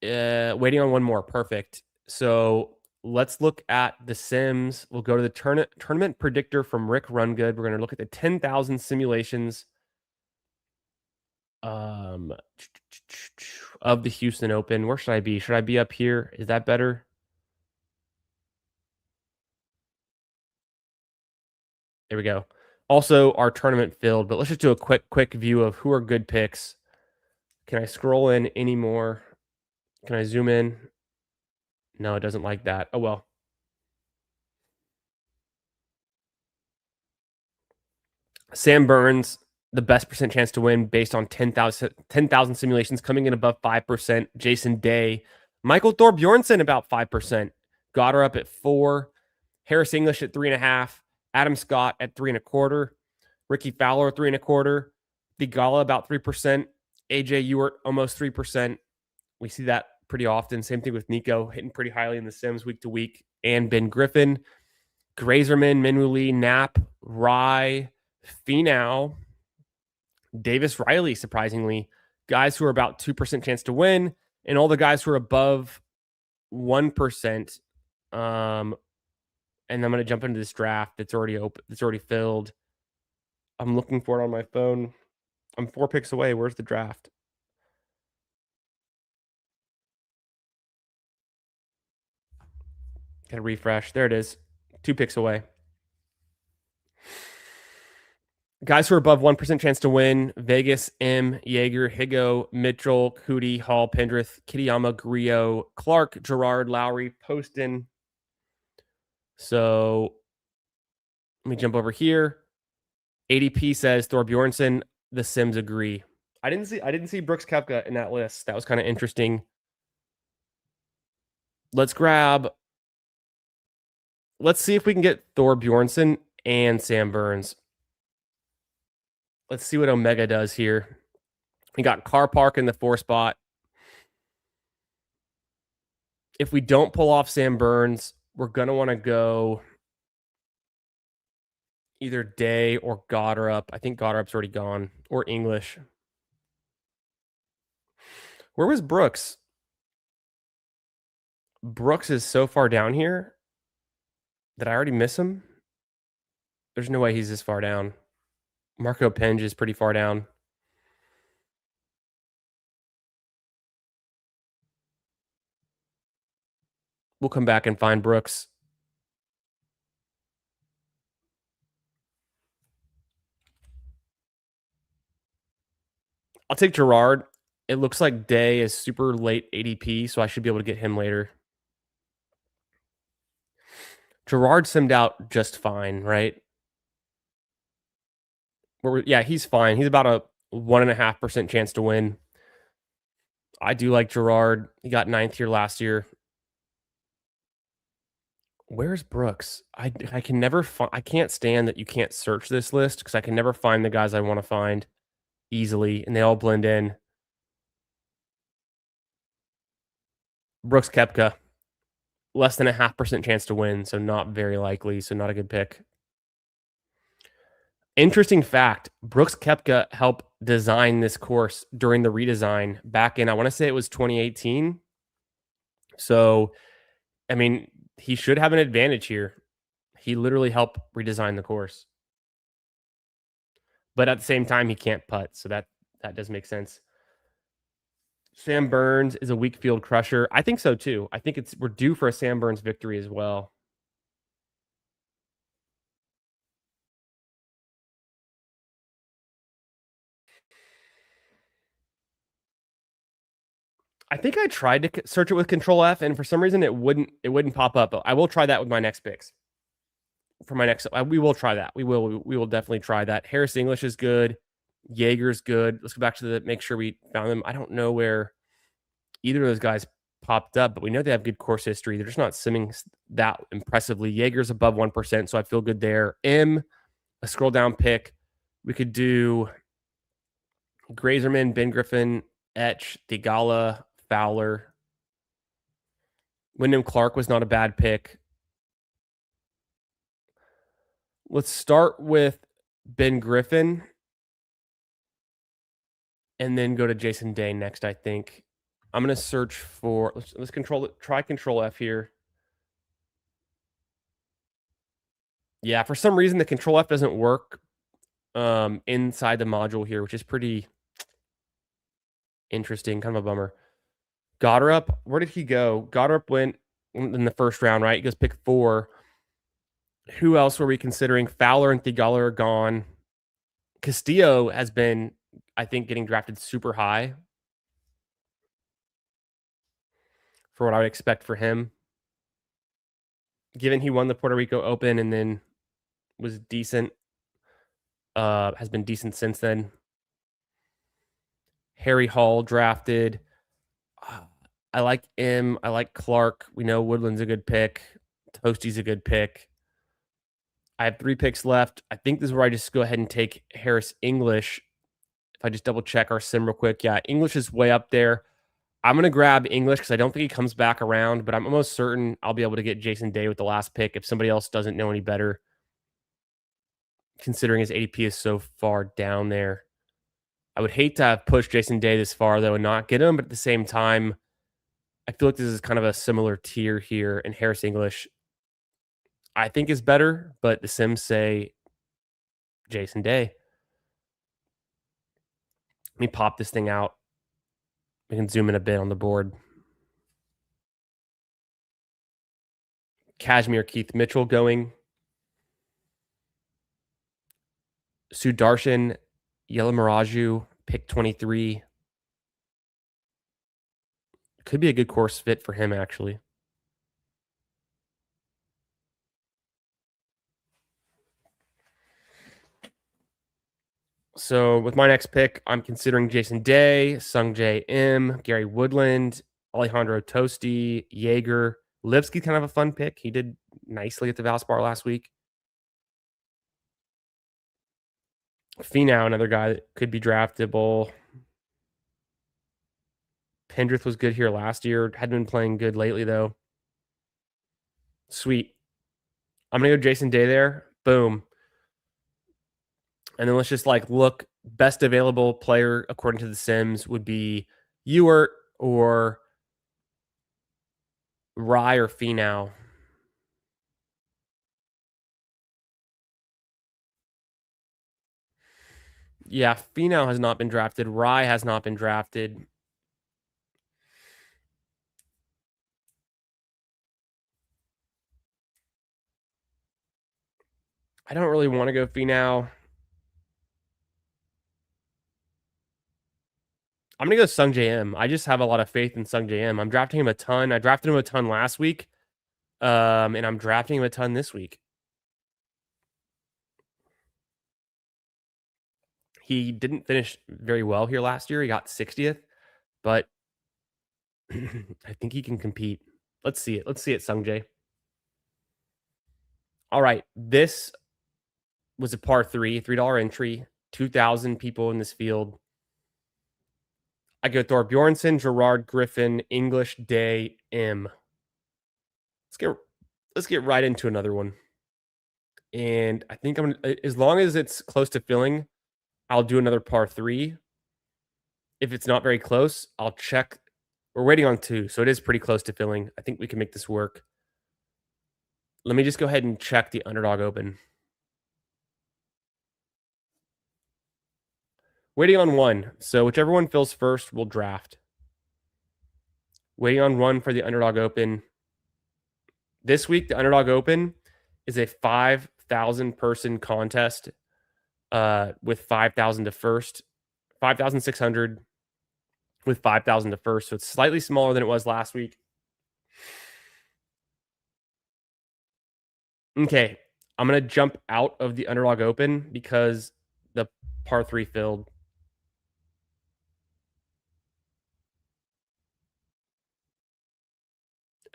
Waiting on one more. Perfect. So let's look at the sims. We'll go to the tournament predictor from Rick Rungood. We're going to look at the 10,000 simulations um, of the Houston Open. Where should I be? Should I be up here? Is that better? There we go. Also, our tournament filled, but let's just do a quick view of who are good picks. Can I scroll in anymore? Can I zoom in? No, it doesn't like that. Oh well. Sam Burns, the best percent chance to win based on 10,000 simulations, coming in above 5%. Jason Day. Michael Thorbjornsen, about 5%. Got her up at 4. Harris English at 3.5. Adam Scott at 3.25. Ricky Fowler, 3.25. Thigala, about 3%. AJ Ewart, almost 3%. We see that pretty often. Same thing with Nico, hitting pretty highly in the Sims week to week. And Ben Griffin. Grazerman, Minwoo Lee, Knapp, Rye, Finau, Davis Riley, surprisingly, guys who are about 2% chance to win, and all the guys who are above 1%. And I'm going to jump into this draft that's already open, that's already filled. I'm looking for it on my phone. I'm 4 picks away. Where's the draft? Got to refresh. There it is. 2 picks away. Guys who are above 1% chance to win: Vegas, M, Jaeger, Higo, Mitchell, Cootie, Hall, Pendrith, Kitayama, Grillo, Clark, Gerard, Lowry, Poston. So let me jump over here. ADP says Thorbjornsen. The Sims agree. I didn't see Brooks Koepka in that list. That was kind of interesting. Let's see if we can get Thorbjornsen and Sam Burns. Let's see what Omega does here. We got Car Park in the 4 spot. If we don't pull off Sam Burns, we're going to want to go either Day or Goddard. I think Goddard's already gone, or English. Where was Brooks? Brooks is so far down here. Did I already miss him? There's no way he's this far down. Marco Penge is pretty far down. We'll come back and find Brooks. I'll take Gerard. It looks like Day is super late ADP, so I should be able to get him later. Gerard simmed out just fine, right? Yeah, he's fine. He's about a 1.5% chance to win. I do like Gerard. He got 9th here last year. Where's Brooks? I can never find. I can't stand that you can't search this list because I can never find the guys I want to find easily, and they all blend in. Brooks Koepka, less than a 0.5% chance to win, so not very likely. So not a good pick. Interesting fact: Brooks Koepka helped design this course during the redesign back in, I want to say it was 2018. So, I mean, he should have an advantage here. He literally helped redesign the course, but at the same time, he can't putt, so that does make sense. Sam Burns is a weak field crusher. I think so too. I think we're due for a Sam Burns victory as well. I think I tried to search it with Control F, and for some reason it wouldn't pop up. But I will try that with my next picks. For my next, we will try that. We will definitely try that. Harris English is good. Jaeger's good. Let's go back to make sure we found them. I don't know where either of those guys popped up, but we know they have good course history. They're just not simming that impressively. Jaeger's above 1%, so I feel good there. A scroll down pick. We could do Grazerman, Ben Griffin, Etch, Thigala, Fowler. Wyndham Clark was not a bad pick. Let's start with Ben Griffin, and then go to Jason Day next, I think. I'm gonna search for let's control it. Try Control F here. Yeah, for some reason the Control F doesn't work inside the module here, which is pretty interesting. Kind of a bummer. Goddard, where did he go? Goddard went in the first round, right? He goes pick 4. Who else were we considering? Fowler and Thigala are gone. Castillo has been, I think, getting drafted super high for what I would expect for him, given he won the Puerto Rico Open and then was decent. Has been decent since then. Harry Hall drafted. I like him. I like Clark. We know Woodland's a good pick. Toasty's a good pick. I have 3 picks left. I think this is where I just go ahead and take Harris English. If I just double check our sim real quick. Yeah, English is way up there. I'm going to grab English because I don't think he comes back around, but I'm almost certain I'll be able to get Jason Day with the last pick if somebody else doesn't know any better, considering his ADP is so far down there. I would hate to have pushed Jason Day this far, though, and not get him, but at the same time, I feel like this is kind of a similar tier here, and Harris English, I think, is better, but the Sims say Jason Day. Let me pop this thing out. We can zoom in a bit on the board. Kashmir Keith Mitchell going. Sudarshan Yelamaraju, pick 23. Could be a good course fit for him, actually. So with my next pick, I'm considering Jason Day, Sungjae M, Gary Woodland, Alejandro Tosti, Jaeger. Lipsky, kind of a fun pick. He did nicely at the Valspar last week. Finau, another guy that could be draftable. Pendrith was good here last year. Hadn't been playing good lately, though. Sweet. I'm going to go Jason Day there. Boom. And then let's just look. Best available player, according to the Sims, would be Ewert or Rye or Finau. Yeah, Finau has not been drafted. Rye has not been drafted. I don't really want to go Finau. I'm going to go Sungjae M. I just have a lot of faith in Sungjae M. I'm drafting him a ton. I drafted him a ton last week, and I'm drafting him a ton this week. He didn't finish very well here last year. He got 60th, but I think he can compete. Let's see it. Let's see it, Sungjae. All right. This was a par 3, $3 entry, 2,000 people in this field. I go Thor Bjornsson, Gerard, Griffin, English, Day, M. Let's get right into another one. And I think I'm gonna, as long as it's close to filling, I'll do another par 3. If it's not very close, I'll check. We're waiting on 2, so it is pretty close to filling. I think we can make this work. Let me just go ahead and check the Underdog Open. Waiting on 1. So whichever one fills first, we'll draft. Waiting on 1 for the Underdog Open. This week, the Underdog Open is a 5,000 person contest with 5,000 to first, 5,600 with 5,000 to first. So it's slightly smaller than it was last week. Okay, I'm going to jump out of the Underdog Open because the par 3 filled.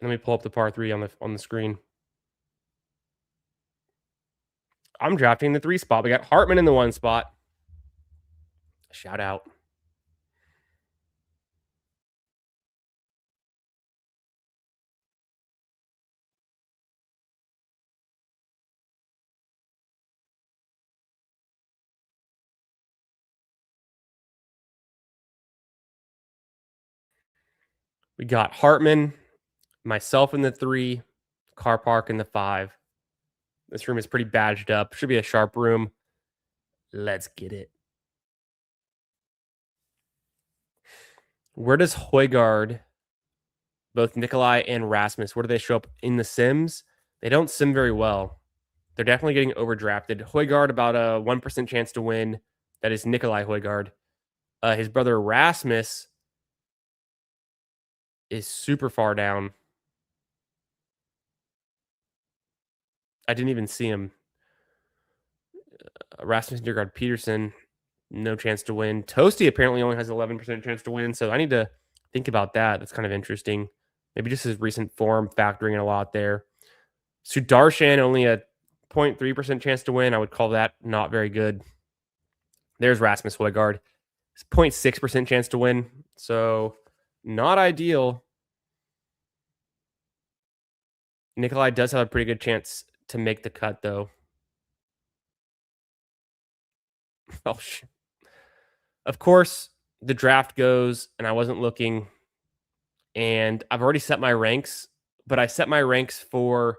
Let me pull up the par 3 on the screen. I'm drafting the 3 spot. We got Hartman in the 1 spot. Shout out. We got Hartman, myself in the 3, Car Park in the 5. This room is pretty badged up. Should be a sharp room. Let's get it. Where does Højgaard, both Nikolai and Rasmus, where do they show up in the sims? They don't sim very well. They're definitely getting overdrafted. Højgaard about a 1% chance to win. That is Nikolai Højgaard. His brother Rasmus is super far down. I didn't even see him. Rasmus Nørgaard Peterson, no chance to win. Toasty apparently only has 11% chance to win, so I need to think about that. That's kind of interesting. Maybe just his recent form factoring in a lot there. Sudarshan only a 0.3% chance to win. I would call that not very good. There's Rasmus Højgaard. 0.6% chance to win, so not ideal. Nikolai does have a pretty good chance to make the cut, though. Oh, shit. Of course, the draft goes, and I wasn't looking, and I've already set my ranks, but I set my ranks for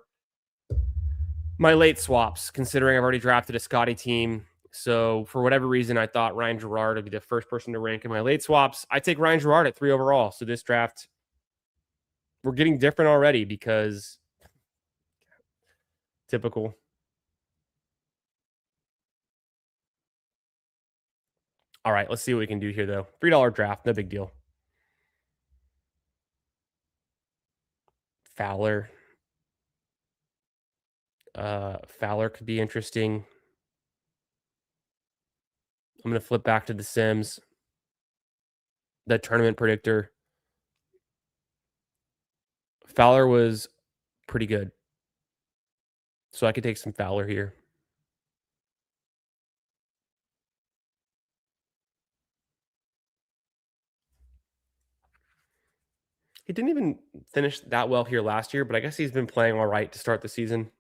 my late swaps, considering I've already drafted a Scotty team. So for whatever reason, I thought Ryan Gerard would be the first person to rank in my late swaps. I take Ryan Gerard at 3 overall. So this draft, we're getting different already because typical. All right, let's see what we can do here, though. $3 draft, no big deal. Fowler. Fowler could be interesting. I'm going to flip back to the Sims. The tournament predictor. Fowler was pretty good. So I could take some Fowler here. He didn't even finish that well here last year, but I guess he's been playing all right to start the season.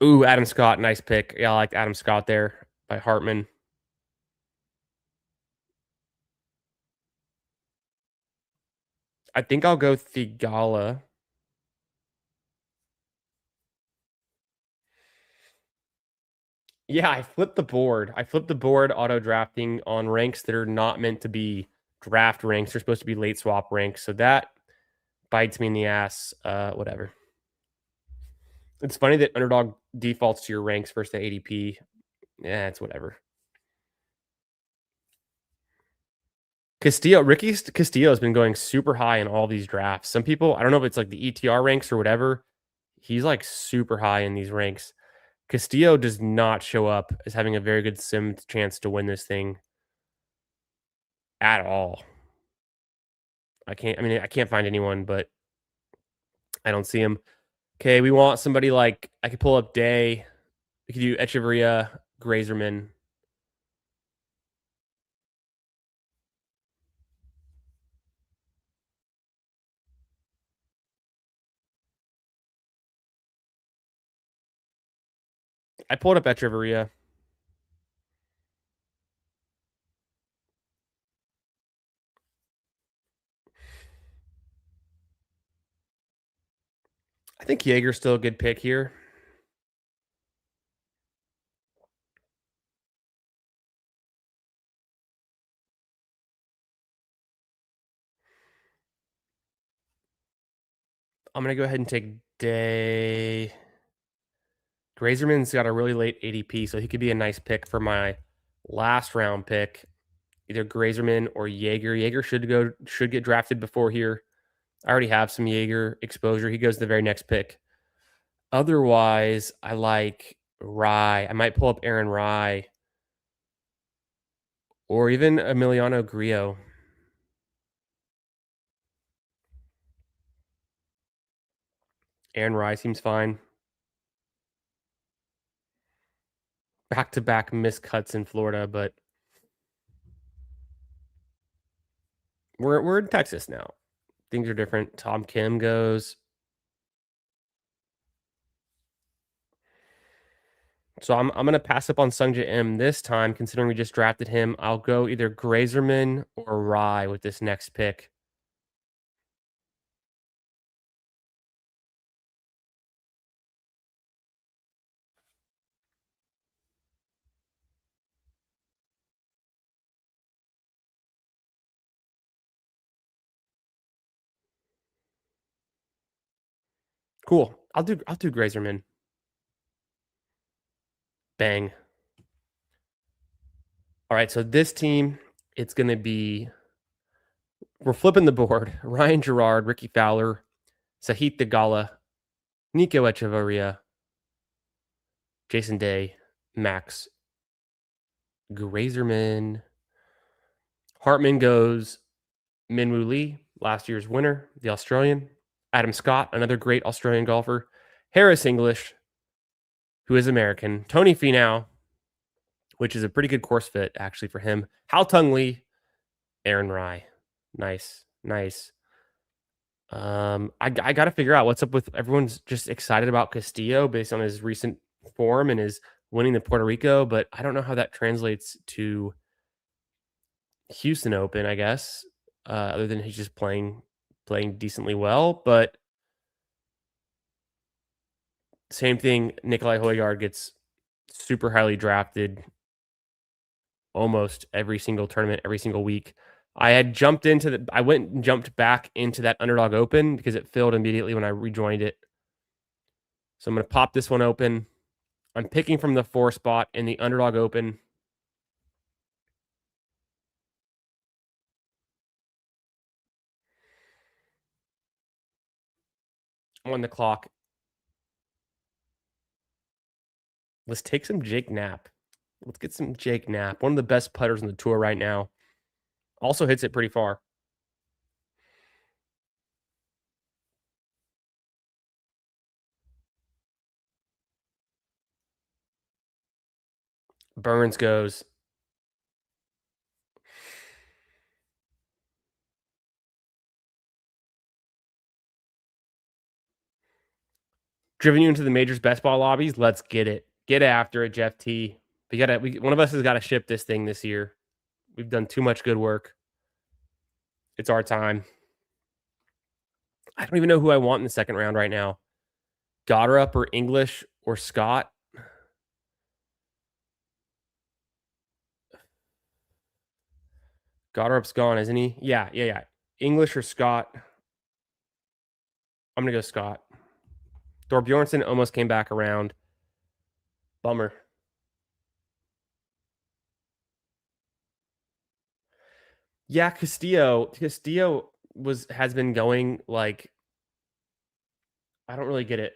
Ooh, Adam Scott, nice pick. Yeah, I like Adam Scott there by Hartman. I think I'll go Thigala. Yeah, I flipped the board. I flipped the board auto drafting on ranks that are not meant to be draft ranks. They're supposed to be late swap ranks. So that bites me in the ass. Whatever. It's funny that Underdog defaults to your ranks versus the ADP. Yeah, it's whatever. Ricky Castillo has been going super high in all these drafts. Some people, I don't know if it's like the ETR ranks or whatever. He's like super high in these ranks. Castillo does not show up as having a very good sim chance to win this thing at all. I can't find anyone, but I don't see him. Okay, we want somebody like, I could pull up Day. We could do Echeverria, Grazerman. I pulled up Echeverria. I think Jaeger's still a good pick here. I'm going to go ahead and take Day. Grazerman's got a really late ADP, so he could be a nice pick for my last round pick. Either Grazerman or Jaeger. Jaeger should get drafted before here. I already have some Jaeger exposure. He goes to the very next pick. Otherwise, I like Rye. I might pull up Aaron Rye or even Emiliano Grillo. Aaron Rye seems fine. Back-to-back missed cuts in Florida, but we're in Texas now. Things are different. Tom Kim goes. So I'm gonna pass up on Sungja M this time, considering we just drafted him. I'll go either Grazerman or Rye with this next pick. Cool. I'll do Grazerman. Bang. All right, so this team, it's gonna be we're flipping the board. Ryan Gerard, Ricky Fowler, Sahith Theegala, Nico Echevarria, Jason Day, Max Grazerman. Hartman goes Minwoo Lee, last year's winner, the Australian. Adam Scott, another great Australian golfer. Harris English, who is American. Tony Finau, which is a pretty good course fit actually for him. Hao Tung Lee, Aaron Rye. Nice, nice. I got to figure out what's up with everyone's just excited about Castillo based on his recent form and his winning the Puerto Rico, but I don't know how that translates to Houston Open. I guess other than he's just playing decently well, but same thing. Nikolai Hoygaard gets super highly drafted almost every single tournament, every single week. I went and jumped back into that Underdog Open because it filled immediately when I rejoined it. So I'm going to pop this one open. I'm picking from the 4 spot in the Underdog Open. On the clock. Let's take some Jake Knapp. Let's get some Jake Knapp. One of the best putters on the tour right now. Also hits it pretty far. Burns goes. Driven you into the majors best ball lobbies. Let's get it. Get after it, Jeff T. One of us has got to ship this thing this year. We've done too much good work. It's our time. I don't even know who I want in the second round right now. Goddard or English or Scott. Goddard's gone, isn't he? Yeah. English or Scott. I'm gonna go Scott. Thorbjornsen almost came back around. Bummer. Yeah, Castillo has been going like I don't really get it.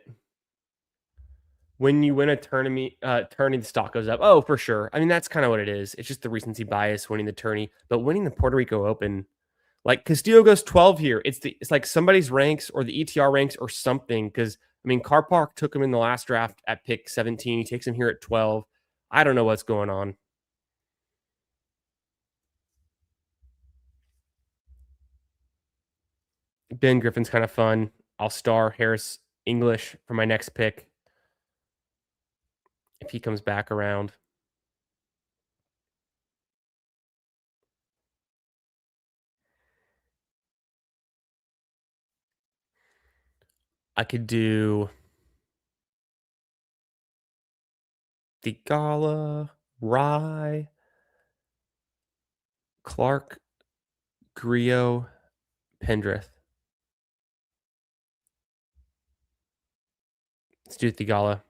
When you win a tournament, tourney, the stock goes up. Oh, for sure. I mean, that's kind of what it is. It's just the recency bias winning the tourney, but winning the Puerto Rico Open, like Castillo goes 12 here. It's like somebody's ranks or the ETR ranks or something. Because I mean, Car Park took him in the last draft at pick 17. He takes him here at 12. I don't know what's going on. Ben Griffin's kind of fun. I'll star Harris English for my next pick if he comes back around. I could do Theegala, Rye, Clark, Griot, Pendrith. Let's do Theegala.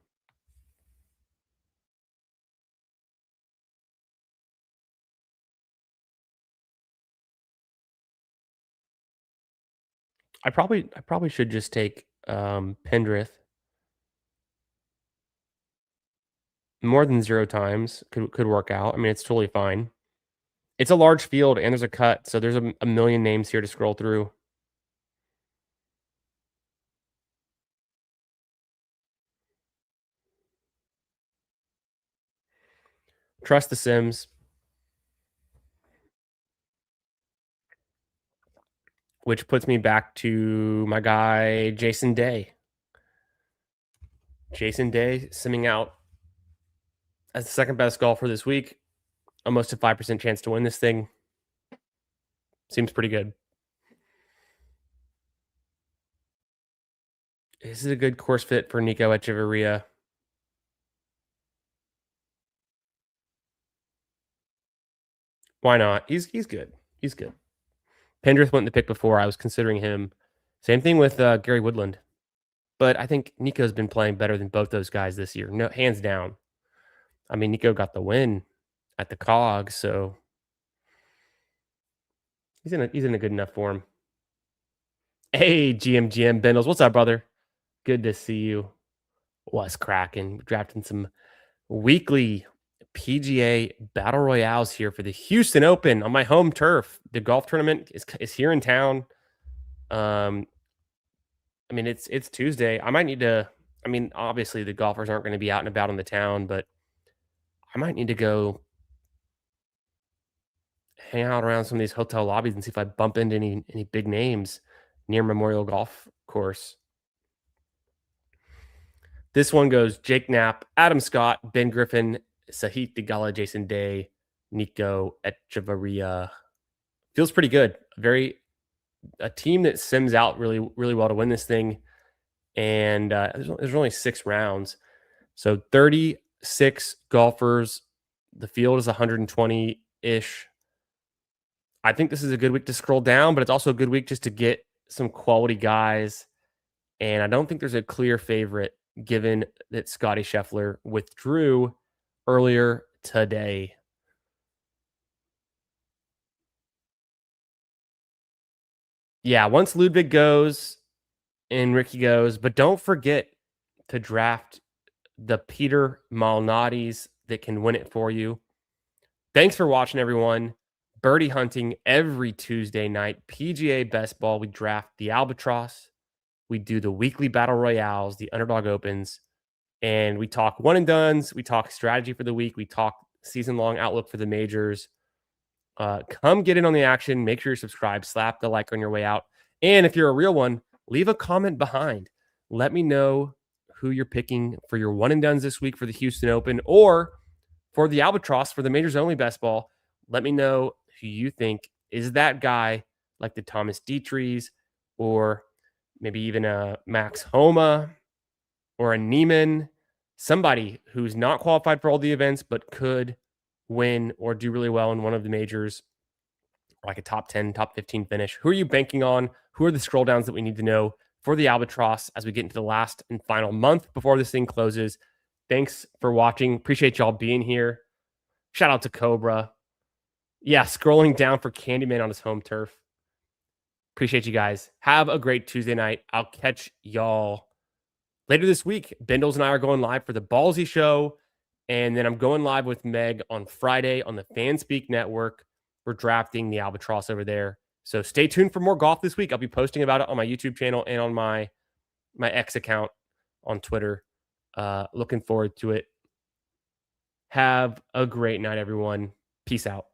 I probably should just take Pendrith more than 0 times. Could work out. I mean, it's totally fine. It's a large field and there's a cut, so there's a million names here to scroll through. Trust the Sims, which puts me back to my guy Jason Day. Jason Day simming out as the second best golfer this week, almost a 5% chance to win this thing. Seems pretty good. This is a good course fit for Nico Echeverria. Why not? He's good. He's good. Pendrith went the pick before. I was considering him. Same thing with Gary Woodland. But I think Nico's been playing better than both those guys this year. No, hands down. I mean, Nico got the win at the Cog, so he's in a good enough form. Hey, GM Bendels, what's up, brother? Good to see you. What's cracking? Drafting some weekly PGA battle royales here for the Houston Open on my home turf. The golf tournament is here in town. I mean, it's Tuesday. I might need to. I mean, obviously the golfers aren't going to be out and about in the town, but I might need to go hang out around some of these hotel lobbies and see if I bump into any big names near Memorial Golf Course. This one goes Jake Knapp, Adam Scott, Ben Griffin, Sahith Theegala, Jason Day, Nico Echeverria. Feels pretty good. A team that sims out really well to win this thing. And there's only 6 rounds. So 36 golfers. The field is 120-ish. I think this is a good week to scroll down, but it's also a good week just to get some quality guys. And I don't think there's a clear favorite given that Scotty Scheffler withdrew earlier today. Yeah, once Ludwig goes and Ricky goes, but don't forget to draft the Peter Malnati's that can win it for you. Thanks for watching, everyone. Birdie hunting every Tuesday night. PGA Best Ball. We draft the Albatross. We do the weekly battle royales, the Underdog Opens, and we talk one and dones. We talk strategy for the week. We talk season long outlook for the majors. Come get in on the action. Make sure you're subscribed. Slap the like on your way out. And if you're a real one, leave a comment behind. Let me know who you're picking for your one and dones this week for the Houston Open or for the Albatross for the majors only best ball. Let me know who you think is that guy, like the Thomas Dietrichs or maybe even a Max Homa or a Neiman, somebody who's not qualified for all the events but could win or do really well in one of the majors, like a top 10, top 15 finish. Who are you banking on? Who are the scroll downs that we need to know for the Albatross as we get into the last and final month before this thing closes? Thanks for watching. Appreciate y'all being here. Shout out to Cobra. Yeah, scrolling down for Candyman on his home turf. Appreciate you guys. Have a great Tuesday night. I'll catch y'all later this week. Bendels and I are going live for the Ballsy show. And then I'm going live with Meg on Friday on the Fanspeak Network. We're drafting the Albatross over there. So stay tuned for more golf this week. I'll be posting about it on my YouTube channel and on my X account on Twitter. Looking forward to it. Have a great night, everyone. Peace out.